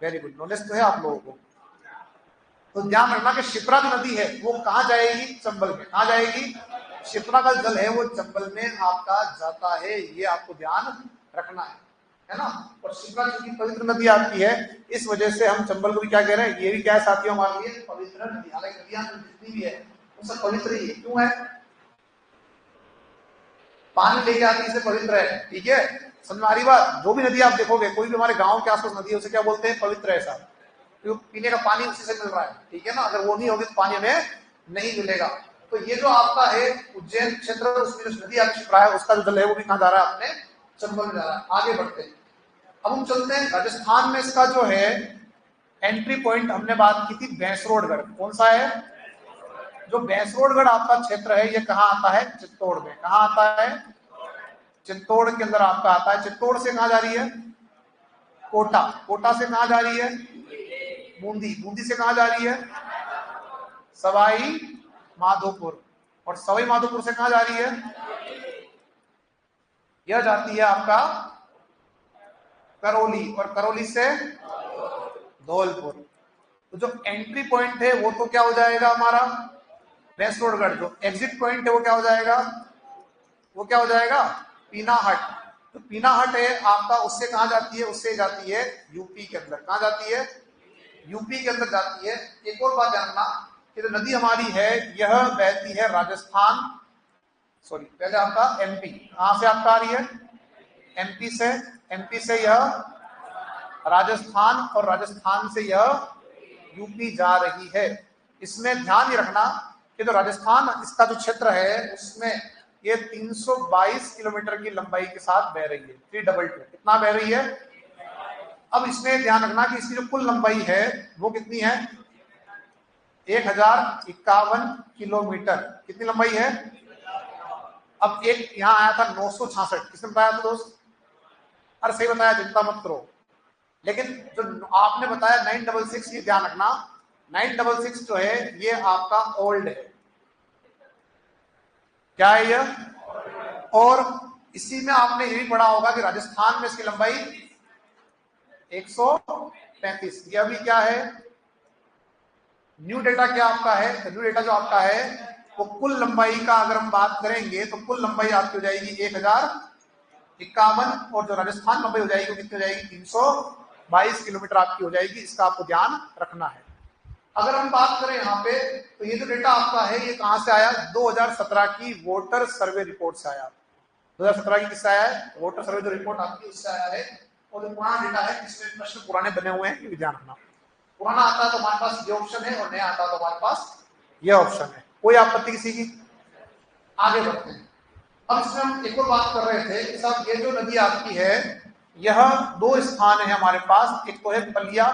वेरी गुड, नॉलेज तो है आप लोगों को। तो ध्यान रखना कि शिप्रा जो नदी है वो कहां जाएगी? चंबल में। कहां जाएगी? शिप्रा का जल है वो चंबल में आपका जाता है, ये आपको ध्यान रखना है ना? और शिप्रा चूंकि पवित्र नदी आपकी है, इस वजह से हम चंबल को भी क्या कह रहे हैं, ये भी क्या है साथियों हमारे लिए? पवित्र नदी। हालांकि नदियां जितनी भी है वो सब पवित्र ही है। क्यों है? पानी लेके आती है, इसे पवित्र है। ठीक है, समझ में आ रही बात? जो भी नदी आप देखोगे, कोई भी हमारे गांव के आसपास नदी है, उसे क्या बोलते हैं? पवित्र है साहब। क्योंकि पीने का पानी उसी से मिल रहा है। ठीक है ना? अगर वो नहीं होगी तो पानी हमें नहीं मिलेगा। तो ये जो आपका है उज्जैन क्षेत्र, उसमें जो नदी आपकी शिप्रा है, उसका जो जल है वो भी कहां जा रहा है? अपने चंबल में जा रहा है। आगे बढ़ते हैं। अब हम चलते हैं राजस्थान में। इसका जो है एंट्री पॉइंट हमने बात की थी भैंसरोडगढ़। कौन सा है? जो भैंसरोडगढ़ आपका क्षेत्र है, ये कहां आता है? चित्तौड़ में। कहां आता है? चित्तौड़ के अंदर आपका आता है। चित्तौड़ से कहां जा रही है? कोटा। कोटा से कहां जा रही है? बूंदी। बूंदी से कहां जा रही है? सवाई माधोपुर। और सवाई माधोपुर से कहां जा रही है? यह जाती है आपका करौली, और करौली से धौलपुर। तो जो एंट्री पॉइंट है वो तो क्या हो जाएगा हमारा भैंसरोडगढ़, जो एग्जिट पॉइंट है वो क्या हो जाएगा, वो क्या हो जाएगा पीनाहट। तो पीनाहट है आपका, उससे कहां जाती है, उससे जाती है यूपी के अंदर। कहां जाती है, यूपी के अंदर जाती है। एक और बात जानना कि जो नदी हमारी है यह बहती है राजस्थान, सॉरी पहले आपका एमपी, कहां से आपका आ रही है, एमपी से, एमपी से यह राजस्थान, और राजस्थान से यह यूपी जा रही है। इसमें ध्यान ये रखना कि जो राजस्थान इसका जो क्षेत्र है उसमें ये 322 किलोमीटर की लंबाई के साथ बह रही है, 322 कितना बह रही है। अब इसमें ध्यान रखना कि इसकी जो कुल लंबाई है वो कितनी है, 1051 किलोमीटर, कितनी लंबाई है। अब एक यहां आया था 966, किसने बताया था दोस्त, अरे सही बताया, चिंता मत करो। लेकिन जो आपने बताया 966, ये ध्यान रखना 966 जो है ये आपका ओल्ड है, क्या है यह, और इसी में आपने ये भी पढ़ा होगा कि राजस्थान में इसकी लंबाई 135। ये अभी क्या है, न्यू डेटा क्या आपका है, न्यू डेटा जो आपका है वो कुल लंबाई का अगर हम बात करेंगे तो कुल लंबाई आपकी हो जाएगी 1051, और जो राजस्थान लंबाई हो जाएगी वो कितनी हो जाएगी, 322 किलोमीटर आपकी हो जाएगी। इसका आपको ध्यान रखना है। अगर हम बात करें यहाँ पे तो ये जो डेटा आपका है ये कहां से आया, 2017 की वोटर सर्वे रिपोर्ट से आया। 2017 की किससे आया है, वोटर सर्वे जो रिपोर्ट आपकी उससे आया है। और जो पुराना डेटा है इसमें प्रश्न पुराने बने हुए हैं, ये ध्यान रखना। पुराना आता है तो हमारे पास ये ऑप्शन है, और नया आता है तो हमारे पास ये ऑप्शन है। कोई आपत्ति किसी की, आगे बढ़ते हैं। अब इसमें हम एक और बात कर रहे थे कि साहब ये जो नदी आपकी है यह दो स्थान है हमारे पास, एक तो है बलिया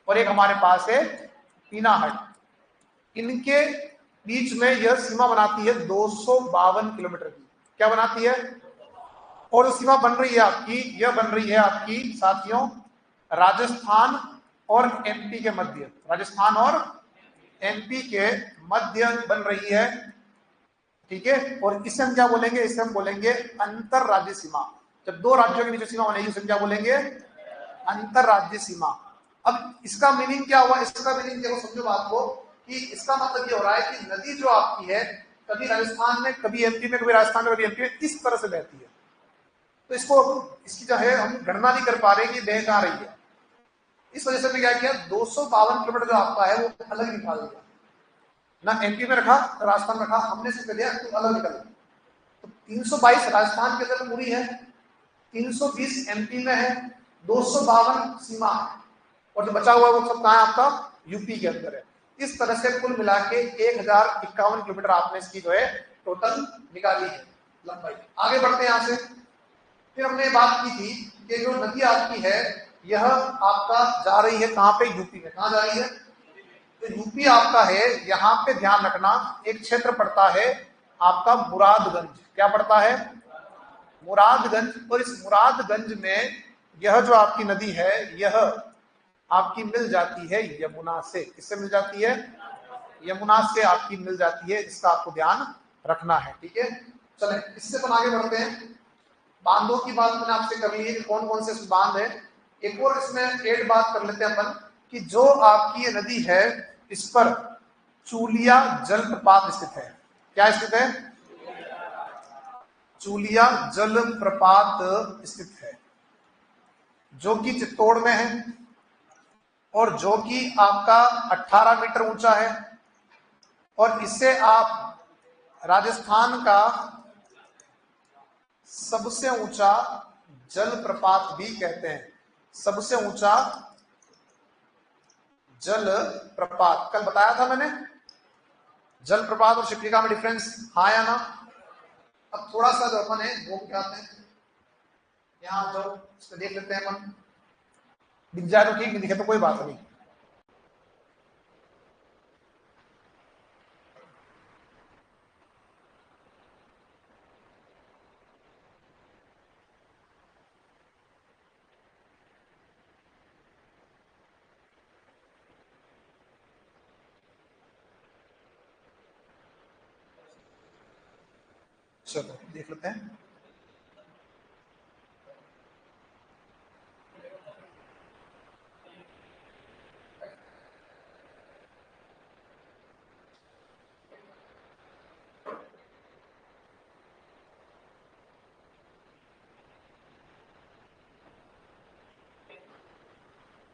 और एक हमारे पास है पीनाहट। इनके बीच में यह सीमा बनाती है 252 किलोमीटर की, क्या बनाती है, और जो सीमा बन रही है आपकी, यह बन रही है आपकी साथियों राजस्थान और एमपी के मध्य, राजस्थान और एमपी के मध्य बन रही है, ठीक है। और इसे हम क्या बोलेंगे, इसे हम बोलेंगे अंतर राज्य सीमा। जब दो राज्यों के बीच सीमा बनेगी उसे हम क्या बोलेंगे, अंतर राज्य सीमा। अब इसका मीनिंग क्या हुआ, इसका मीनिंग देखो, समझो बात को, कि इसका मतलब ये हो रहा है कि नदी जो आपकी है कभी राजस्थान में, कभी एमपी में, कभी राजस्थान में, कभी एमपी में, इस तरह से बहती है। तो इसको इसकी जो है हम गणना नहीं कर पा रहे कि बह कहां रही है। इस वजह से हमने क्या किया, 252 किलोमीटर जो आपका है वो अलग निकाल दिया, ना एमपी में रखा ना राजस्थान में रखा, हमने सिर्फ लिया तो अलग निकल। तो 322 राजस्थान के अंदर पूरी है, 320 एमपी में है, 252 सीमा है, और जो बचा हुआ है वो सब कहां है आपका, यूपी के अंदर है। इस तरह से कुल मिला के 1051 किलोमीटर आपने इसकी जो है टोटल निकाली है लंबाई। आगे बढ़ते हैं यहां से। फिर हमने बात की थी कि जो नदी आपकी है यह आपका जा रही है कहां पे, यूपी में। कहां जा रही है, तो यूपी आपका है, यहां पे ध्यान रखना एक क्षेत्र पड़ता है आपका मुरादगंज। क्या पड़ता है, मुरादगंज। और इस मुरादगंज में यह जो आपकी नदी है यह आपकी मिल जाती है यमुना से। किससे मिल जाती है, यमुना से आपकी मिल जाती है। इसका आपको ध्यान रखना है, ठीक है। चले इससे अपन आगे बढ़ते हैं। बांधों की बात मैंने आपसे कर ली है कि कौन कौन से बांध है। एक और इसमें एड बात कर लेते हैं अपन कि जो आपकी ये नदी है इस पर चूलिया जलप्रपात स्थित है। क्या स्थित है, चूलिया जलप्रपात स्थित है, जो कि चित्तौड़ में है, और जो कि आपका 18 मीटर ऊंचा है, और इससे आप राजस्थान का सबसे ऊंचा जलप्रपात भी कहते हैं। सबसे ऊंचा जल प्रपात कल बताया था मैंने, जल प्रपात और शिप्लिका में डिफरेंस, हाँ या ना। अब थोड़ा सा जो अपन है घूम के आते हैं, यहाँ जो इसको देख लेते हैं अपन, दिख जाए तो ठीक, नहीं दिखे तो कोई बात नहीं। चलो देख लेते हैं।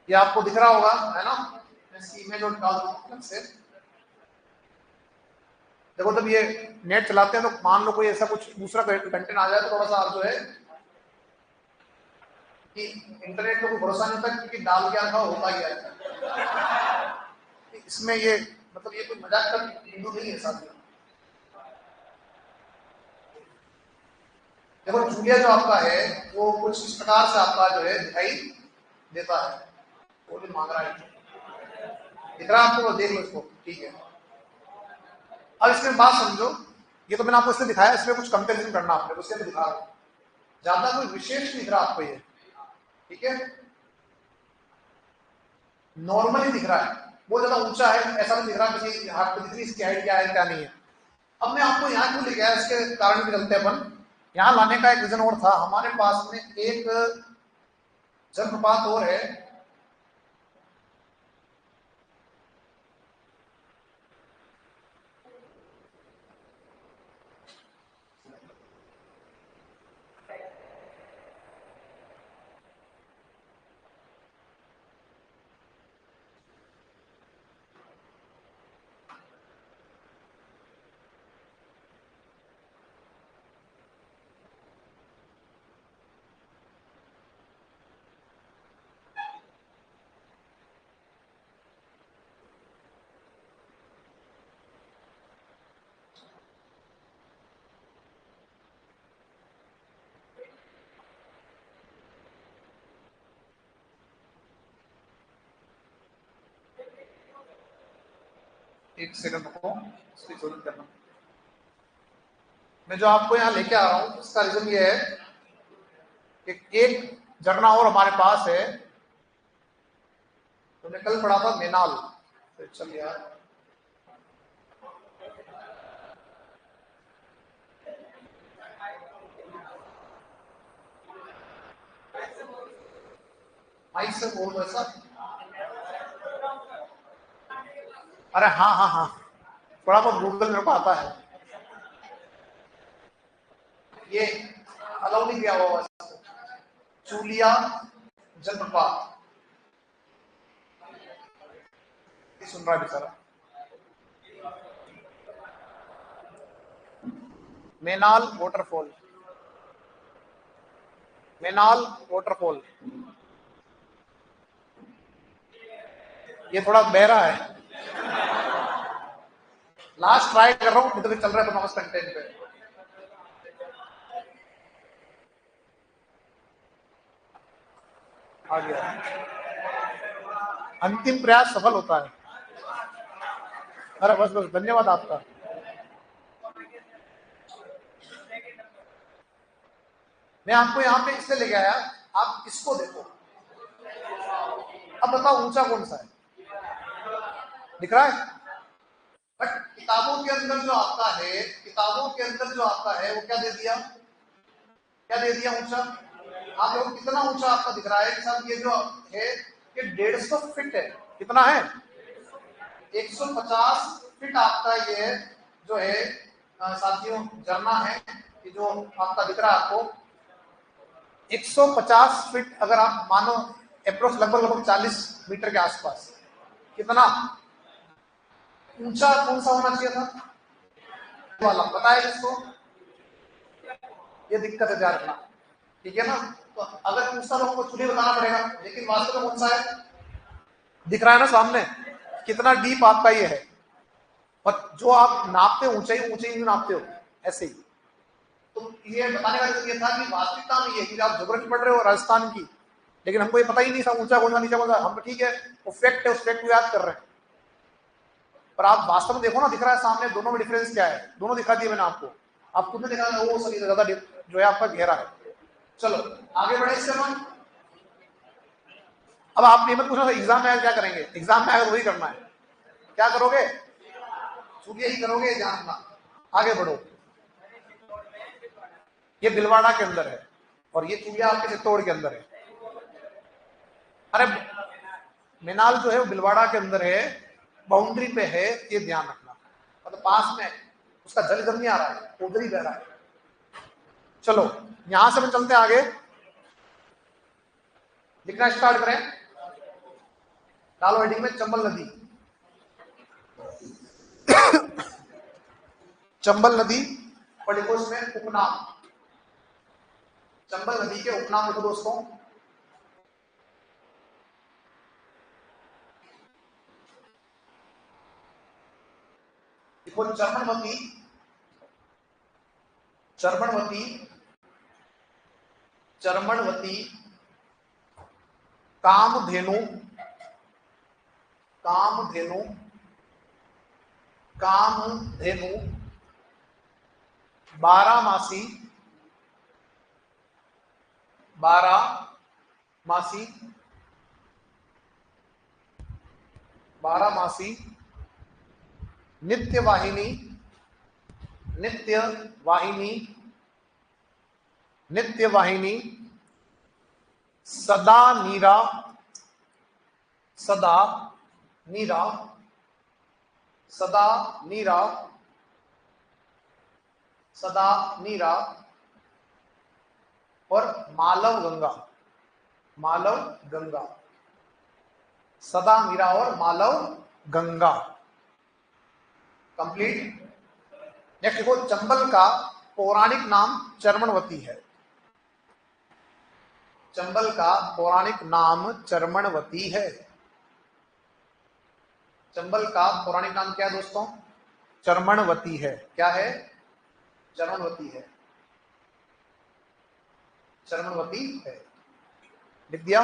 ये आपको दिख रहा होगा, है ना? मैं इसकी इमेज और डाल दूं से। देखो जब ये नेट चलाते हैं तो मान लो कोई ऐसा कुछ दूसरा कंटेंट आ जाए तो थोड़ा सा आप जो है कि इंटरनेट को कोई भरोसा नहीं होता क्योंकि डाल क्या था होता क्या है। इसमें ये मतलब ये कोई मजाक का बिंदु नहीं है साथ। देखो जूलिया जो आपका है वो कुछ इस प्रकार से आपका जो है दिखाई देता है। वो भी मांग रहा है, दिख रहा है आपको? देख लो इसको, ठीक है। अब इसमें बात समझो, ये तो मैंने आपको इसलिए दिखाया, इसमें कुछ कंपेरिजन करना आपने, उससे दिखा रहा हूं। ज्यादा कोई विशेष नहीं दिख रहा आपको ये, ठीक है? नॉर्मली दिख रहा है, वो ज्यादा ऊंचा है ऐसा नहीं दिख रहा, किसी हाथ पे दिख रही इसकी हाइट क्या है क्या नहीं है। अब मैं आपको यहाँ क्यों ले गया, इसके कारण भी चलते अपन। यहाँ लाने का एक रीजन और था, हमारे पास में एक जलप्रपात और है, एक सेकंड रुको, इसकी जरूरत करना। मैं जो आपको यहाँ लेके आ रहा हूँ इसका रीजन ये है कि एक झरना और हमारे पास है, तुमने कल पढ़ा था मेनाल, तो चल यार माइक से बोल दो ऐसा। अरे हाँ हाँ हाँ, थोड़ा बहुत गूगल मेरे को आता है, ये अलाउ नहीं किया हुआ चूलिया जलप्रपात, सुन रहा है बेचारा। मेनाल वाटरफॉल, मेनाल वाटरफॉल, ये थोड़ा बहरा है, लास्ट ट्राई कर रहा हूँ, चल रहा है परफॉर्मेंस कंटेंट पे। आ गया, अंतिम प्रयास सफल होता है। अरे बस बस, धन्यवाद आपका। मैं आपको यहाँ पे इससे लेके आया, आप इसको देखो। अब बताओ ऊंचा कौन सा है, दिख रहा है? बट किताबों के अंदर जो आता है, किताबों के अंदर जो आता है वो क्या दे दिया, क्या दे दिया ऊंचा। आप देखो कितना ऊंचा आपका दिख रहा है कि साहब ये जो है ये 150 फीट है। कितना है? 150 फीट आपका ये जो है साथियों झरना है, कि जो आपका दिख रहा है आपको 150 फीट, अगर आप मानो अप्रोक्स लगभग लगभग 40 मीटर के आसपास। कितना ऊंचा कौन सा होना चाहिए था वाला, बताया किसको? ये दिक्कत है ध्यान रखना, ठीक है ना? तो अगर पूछता लोगों को चुनिए बताना पड़ेगा, लेकिन वास्तव में कौन सा है दिख रहा है ना सामने, कितना डीप आपका ये है। और जो आप नापते हो ऊंचाई, ऊंचाई नहीं नापते हो ऐसे ही। तो ये बताने का ये था कि वास्तविकता में ये कि आप ज्योग्राफी पढ़ रहे हो राजस्थान की, लेकिन हमको ये पता ही नहीं था ऊंचा कौन सा नीचा कौन सा। हम ठीक है वो फैक्ट है, उस फैक्ट को याद कर रहे हैं, पर आप वास्तव में देखो ना, दिख रहा है सामने, दोनों में डिफरेंस क्या है, दोनों दिखा दिए मैंने आपको। आप खुद ने देखा वो सभी ज्यादा जो है आपका गहरा है। चलो आगे बढ़े इससे हम। अब आप ये मत पूछना एग्जाम में आकर क्या करेंगे, एग्जाम में आकर वही करना है। क्या करोगे? चूलिया ही करोगे, जानना। आगे बढ़ो, ये भिलवाड़ा के अंदर है और ये चूलिया आपके चित्तौड़ के अंदर है। अरे मेनाल जो है वो भिलवाड़ा के अंदर है, बाउंड्री पे है, ये ध्यान रखना। मतलब पास में उसका जल इधर नहीं आ रहा है, उधर ही बह रहा है। चलो यहां से हम चलते हैं आगे, लिखना स्टार्ट करें। डालो हेडिंग में चंबल नदी। चंबल नदी और लिखो इसमें उपनाम। चंबल नदी के उपनाम लिखो दोस्तों। देखो चर्मणवती, चर्मणवती, चर्मणवती, कामधेनु, कामधेनु, कामधेनु, बारामासी, बारामासी, बारामासी, नित्यवाहिनी, नित्यवाहिनी, नित्यवाहिनी, सदा नीरा, सदा नीरा, सदा नीरा, सदा नीरा, और मालव गंगा, मालव गंगा, सदा नीरा और मालव गंगा। कंप्लीट। नेक्स्ट देखो चंबल का पौराणिक नाम चर्मणवती है। चंबल का पौराणिक नाम चर्मणवती है। चंबल का पौराणिक नाम क्या है दोस्तों? चर्मणवती है। क्या है? चर्मणवती है, चर्मणवती है। लिख दिया।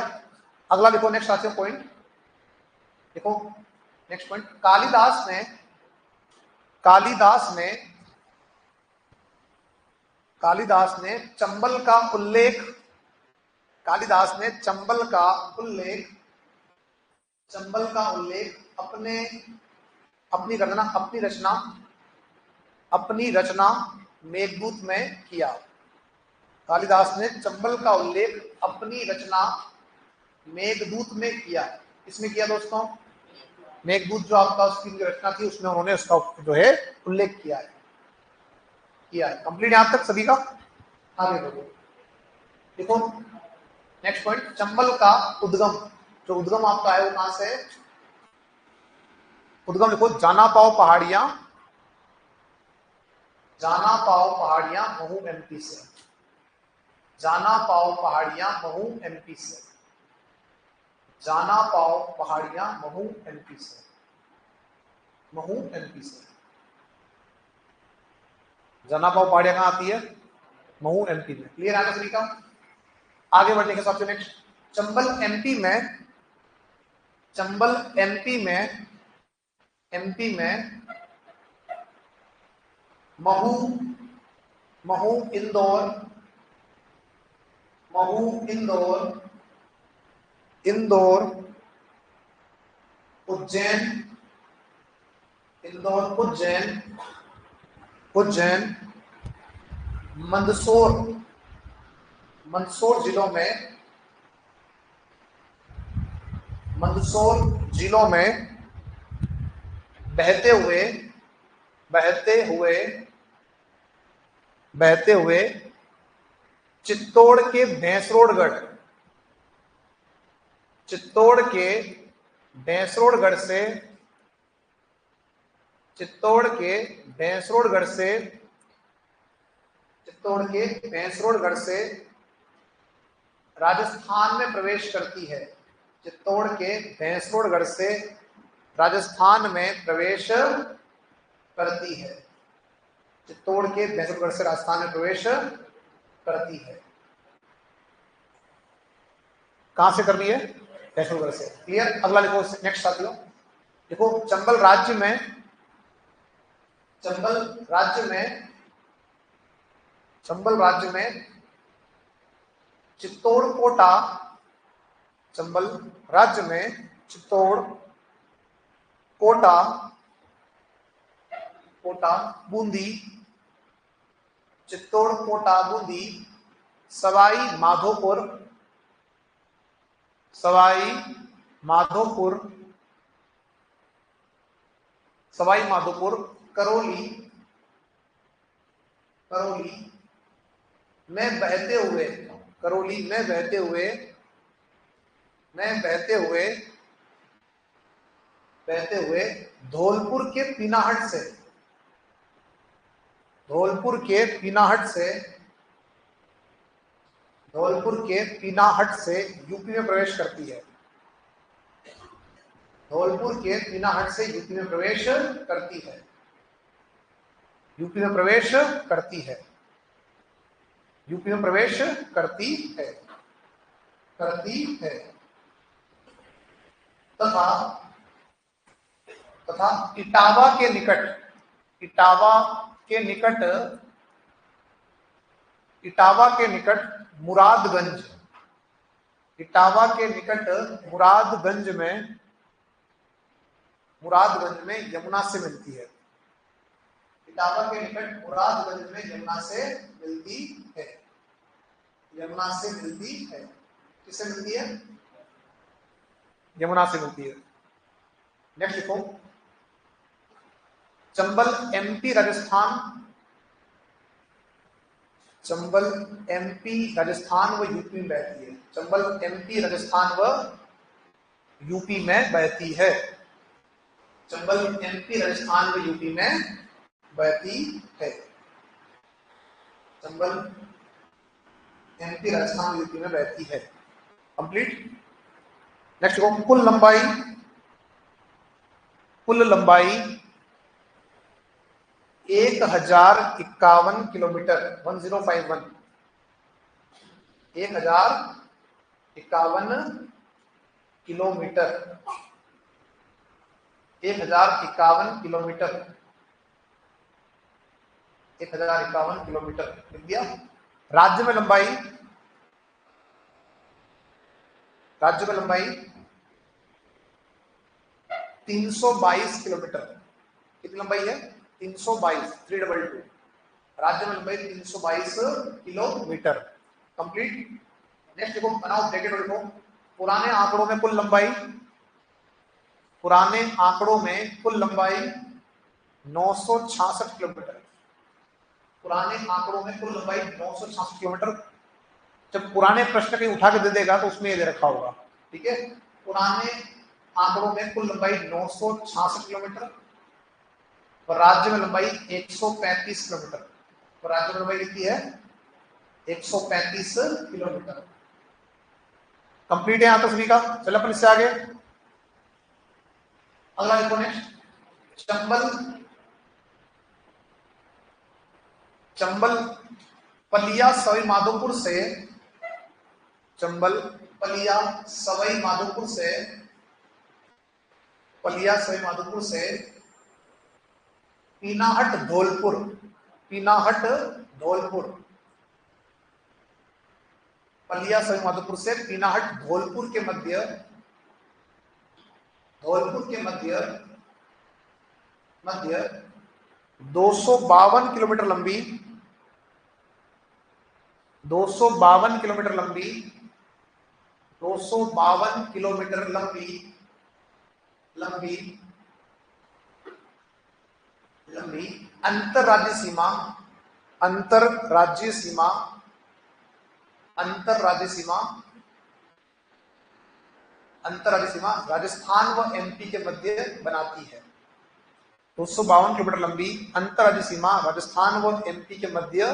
अगला देखो, नेक्स्ट आते हैं पॉइंट। देखो नेक्स्ट पॉइंट, कालिदास ने, कालिदास ने, कालिदास ने चंबल का उल्लेख, कालिदास ने चंबल का उल्लेख, चंबल का उल्लेख अपने, अपनी रचना, अपनी रचना, अपनी रचना मेघदूत में किया। कालिदास ने चंबल का उल्लेख अपनी रचना मेघदूत में किया। किसमें किया दोस्तों? मेघदूत जो आपका उसकी रचना थी उसमें उन्होंने उसका जो है उल्लेख किया है, किया है। कंप्लीट यहां तक सभी का? आगे बढ़ो। देखो नेक्स्ट पॉइंट, चंबल का उद्गम, जो उद्गम आपका है वो कहां से? उद्गम देखो, जाना पाओ पहाड़ियां, जाना पाओ पहाड़ियां महू एमपी से, जाना पाओ पहाड़ियां महू एमपी से, जाना पाओ पहाड़ियां महू एमपी से, महू एमपी से। जाना पाओ पहाड़ियां कहां आती है? महू एमपी में। क्लियर है सभी का? आगे बढ़ने के हिसाब से नेक्स्ट, चंबल एमपी में, चंबल एमपी में, एमपी में महू, महू इंदौर, महू इंदौर, इंदौर उज्जैन, इंदौर उज्जैन, उज्जैन मंदसौर, मंदसौर जिलों में, मंदसौर जिलों में बहते हुए, बहते हुए, बहते हुए चित्तौड़ के भैंसरोडगढ़, चित्तौड़ के भैंसरोडगढ़ से, चित्तौड़ के भैंसरोडगढ़ से, चित्तौड़ के भैंसरोडगढ़ से राजस्थान में प्रवेश करती है। चित्तौड़ के भैंसरोडगढ़ से राजस्थान में प्रवेश करती है। चित्तौड़ के भैंसरोडगढ़ से राजस्थान में प्रवेश करती है। कहां से करनी है? भैंसरोडगढ़ से। क्लियर? अगला लिखो नेक्स्ट साथियों। देखो चंबल राज्य में, चंबल राज्य में, चंबल राज्य में चित्तौड़ कोटा, चंबल राज्य में चित्तौड़ कोटा, कोटा बूंदी, चित्तौड़ कोटा बूंदी सवाई माधोपुर, सवाई माधोपुर, सवाई माधोपुर करौली, करौली में बहते हुए, करौली में बहते हुए, में बहते हुए बहते हुए धौलपुर के पीनाहट से, धौलपुर के पीनाहट से, धौलपुर के पीनाहट से यूपी में प्रवेश करती है। धौलपुर के पीनाहट से यूपी में प्रवेश करती है, यूपी में प्रवेश करती है, यूपी में प्रवेश करती है, करती है। तथा तथा इटावा के निकट, इटावा के निकट, इटावा के निकट मुरादगंज, इटावा के निकट मुरादगंज में, मुरादगंज में यमुना से मिलती है। इटावा के निकट मुरादगंज में यमुना से मिलती है, यमुना से मिलती है। किससे मिलती है? यमुना से मिलती है। नेक्स्ट देखो, चंबल एमपी राजस्थान, चंबल एमपी राजस्थान व यूपी में बहती है। चंबल एमपी राजस्थान व यूपी में बहती है। चंबल एमपी राजस्थान व यूपी में बहती है। चंबल एमपी राजस्थान यूपी में बहती है। कंप्लीट। नेक्स्ट को कुल लंबाई, कुल लंबाई 1051 किलोमीटर, 1051, 1051 किलोमीटर, 1051 किलोमीटर, 1051 किलोमीटर लिख दिया। राज्य में लंबाई, राज्य में लंबाई 322 किलोमीटर। कितनी लंबाई है? 322, 322। राज्य में लंबाई 322 किलोमीटर। कंप्लीट। नेक्स्ट देखो, बनाओ ब्रैकेट और देखो, पुराने आंकड़ों में कुल लंबाई, पुराने आंकड़ों में कुल लंबाई 966 किलोमीटर। पुराने आंकड़ों में कुल लंबाई 966 किलोमीटर। जब पुराने प्रश्न कहीं उठा के दे देगा तो उसमें ये दे रखा होगा, ठीक है। पुराने आंकड़ों में कुल लंबाई 966 किलोमीटर और राज्य में लंबाई 135 किलोमीटर। और राज्य में लंबाई कितनी है? 135 किलोमीटर। कंप्लीट है यहां तो सभी का। चलो अपन इससे आगे अगला देखो। नेक्स्ट, चंबल, चंबल पलिया सवाई माधोपुर से, चंबल पलिया सवाई माधोपुर से, पलिया सवाई माधोपुर से पीनाहट धौलपुर, पीनाहट धौलपुर, पलिया सवाई माधोपुर से पीनाहट धौलपुर के मध्य, धौलपुर के मध्य 252 किलोमीटर लंबी, 252 किलोमीटर लंबी, 252 किलोमीटर लंबी, लंबी लंबी अंतरराज्यीय सीमा, अंतरराज्यीय सीमा, अंतरराज्यीय सीमा, अंतरराज्यीय सीमा राजस्थान व एमपी के मध्य बनाती है। 252 किलोमीटर लंबी अंतरराज्यीय सीमा राजस्थान व एमपी के मध्य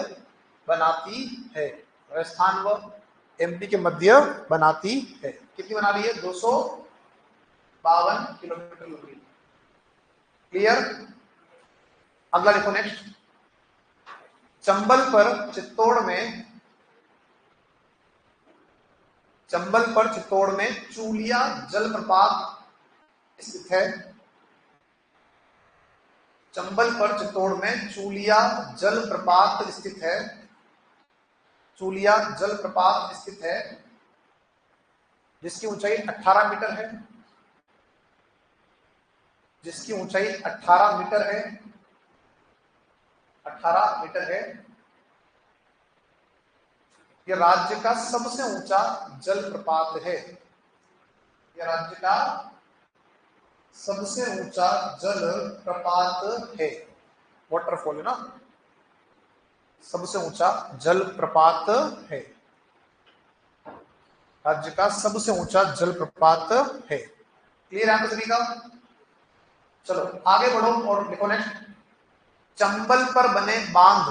बनाती है। राजस्थान व एमपी के मध्य बनाती है। कितनी बना रही है? 252 किलोमीटर लंबी। क्लियर। अगला देखो। नेक्स्ट, चंबल पर चित्तौड़ में, चंबल पर चित्तौड़ में चूलिया जलप्रपात स्थित है। चंबल पर चित्तौड़ में चूलिया जलप्रपात स्थित है, चूलिया जलप्रपात स्थित है, जिसकी ऊंचाई 18 मीटर है, जिसकी ऊंचाई 18 मीटर है, 18 मीटर है। यह राज्य का सबसे ऊंचा जलप्रपात है, यह राज्य का सबसे ऊंचा जलप्रपात है। वाटरफॉल है ना, सबसे ऊंचा जलप्रपात है, राज्य का सबसे ऊंचा जलप्रपात है। क्लियर है सभी का? चलो आगे बढ़ो और लिखो नेक्स्ट। चंबल पर बने बांध,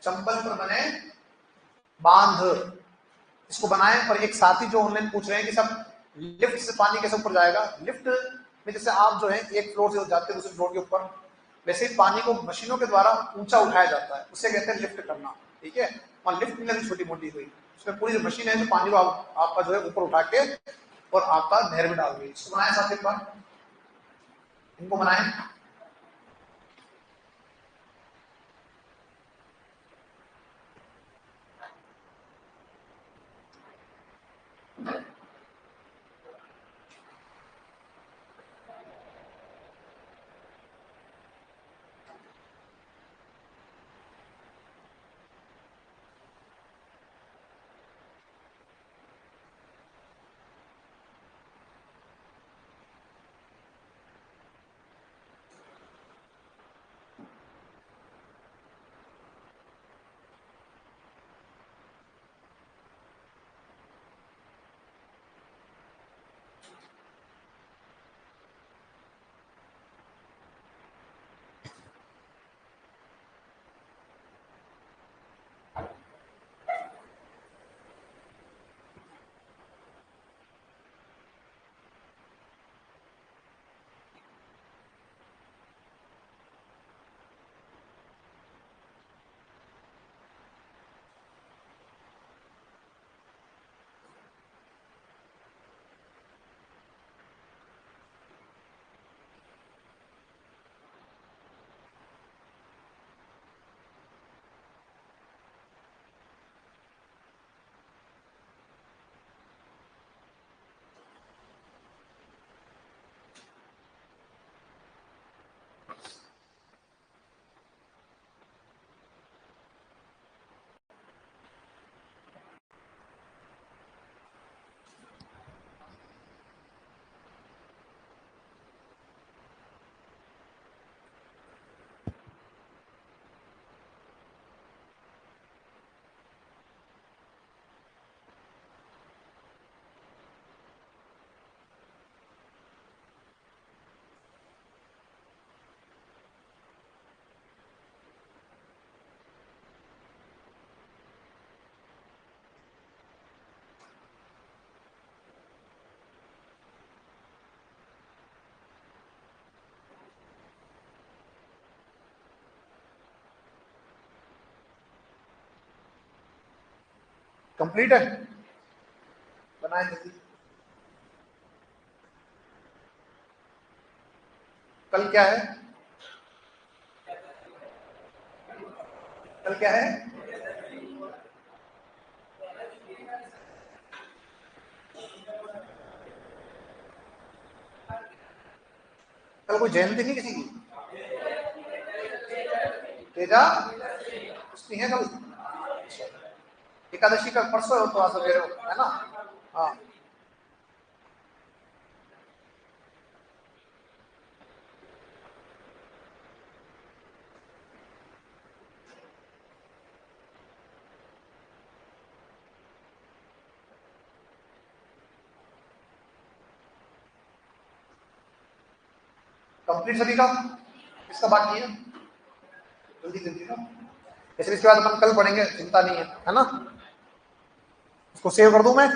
चंबल पर बने बांध, इसको बनाए। और एक साथी जो ऑनलाइन पूछ रहे हैं कि सब लिफ्ट से पानी कैसे ऊपर जाएगा। लिफ्ट में जैसे आप जो है एक फ्लोर से जाते हैं दूसरे फ्लोर के ऊपर, वैसे ही पानी को मशीनों के द्वारा ऊंचा उठाया जाता है, उसे कहते हैं लिफ्ट करना। ठीक है, और लिफ्ट में छोटी मोटी हुई, उसमें पूरी जो मशीन है जो पानी को आपका जो है ऊपर उठा के और आपका नहर में डाल गई। इसको बनाए साथ एक बार, इनको बनाए। कंप्लीट है, बनाए जल्दी। कल क्या है, कल क्या है? कल कोई जयंती नहीं किसी की? तेजा कुछ नहीं है कल? एकादशी का परसों हो तो आ सवेरे हो, है ना? हाँ, कंप्लीट सभी का? किसका बाकी है? जल्दी जल्दी ना, जैसे इसके बाद अपन कल पढ़ेंगे, चिंता नहीं है ना? इसको सेव कर दूं मैं?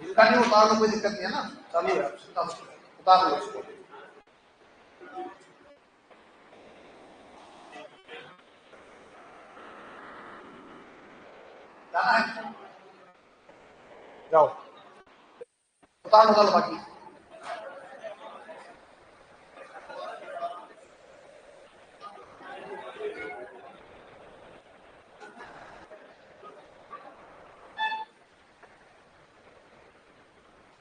जिसका नहीं उतार लो, कोई दिक्कत नहीं है ना, चालू है, चिंता मत करो, उतार लो इसको। जाना है, जाओ उतार लो बाकी।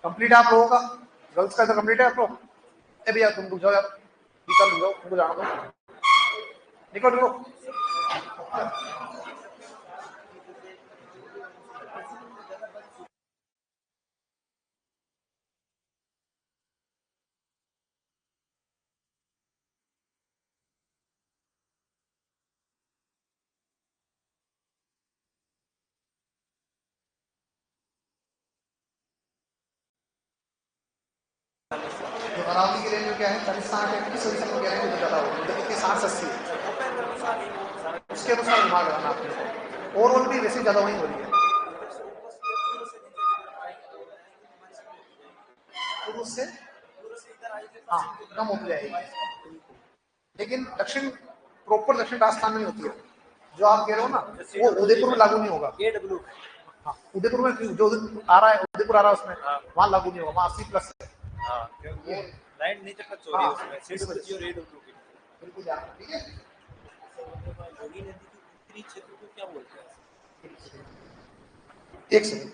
कंप्लीट आप लोगों का, गर्ल्स का तो कंप्लीट है आप लोग? ए भैया तुम रुक जाओ यार, निकल रुक जाओ, तुमको जाना दो, निकल रुको। अरावली की रेंज में क्या है 40-60 है, किस वजह से हम कह रहे हैं उधर ज्यादा होगी, उधर कितनी 60-80 है, उसके अनुसार घुमा लगाना आपने, ओवरऑल भी वैसे ज्यादा वही हो रही है, तो उससे हाँ कम हो जाएगी, लेकिन दक्षिण प्रॉपर दक्षिण राजस्थान में नहीं होती है, जो आप कह रहे हो ना वो उदयपुर में लागू नहीं होगा। हाँ उदयपुर में जो आ रहा है, उदयपुर आ रहा है उसमें वहाँ लागू नहीं होगा, वहाँ 80+ है। लाइन नहीं चक्कर चोरी उसमें सीट बची और AW की बिल्कुल ठीक है। जोगी नदी के उत्तरी क्षेत्र को क्या बोलते हैं? एक सेकंड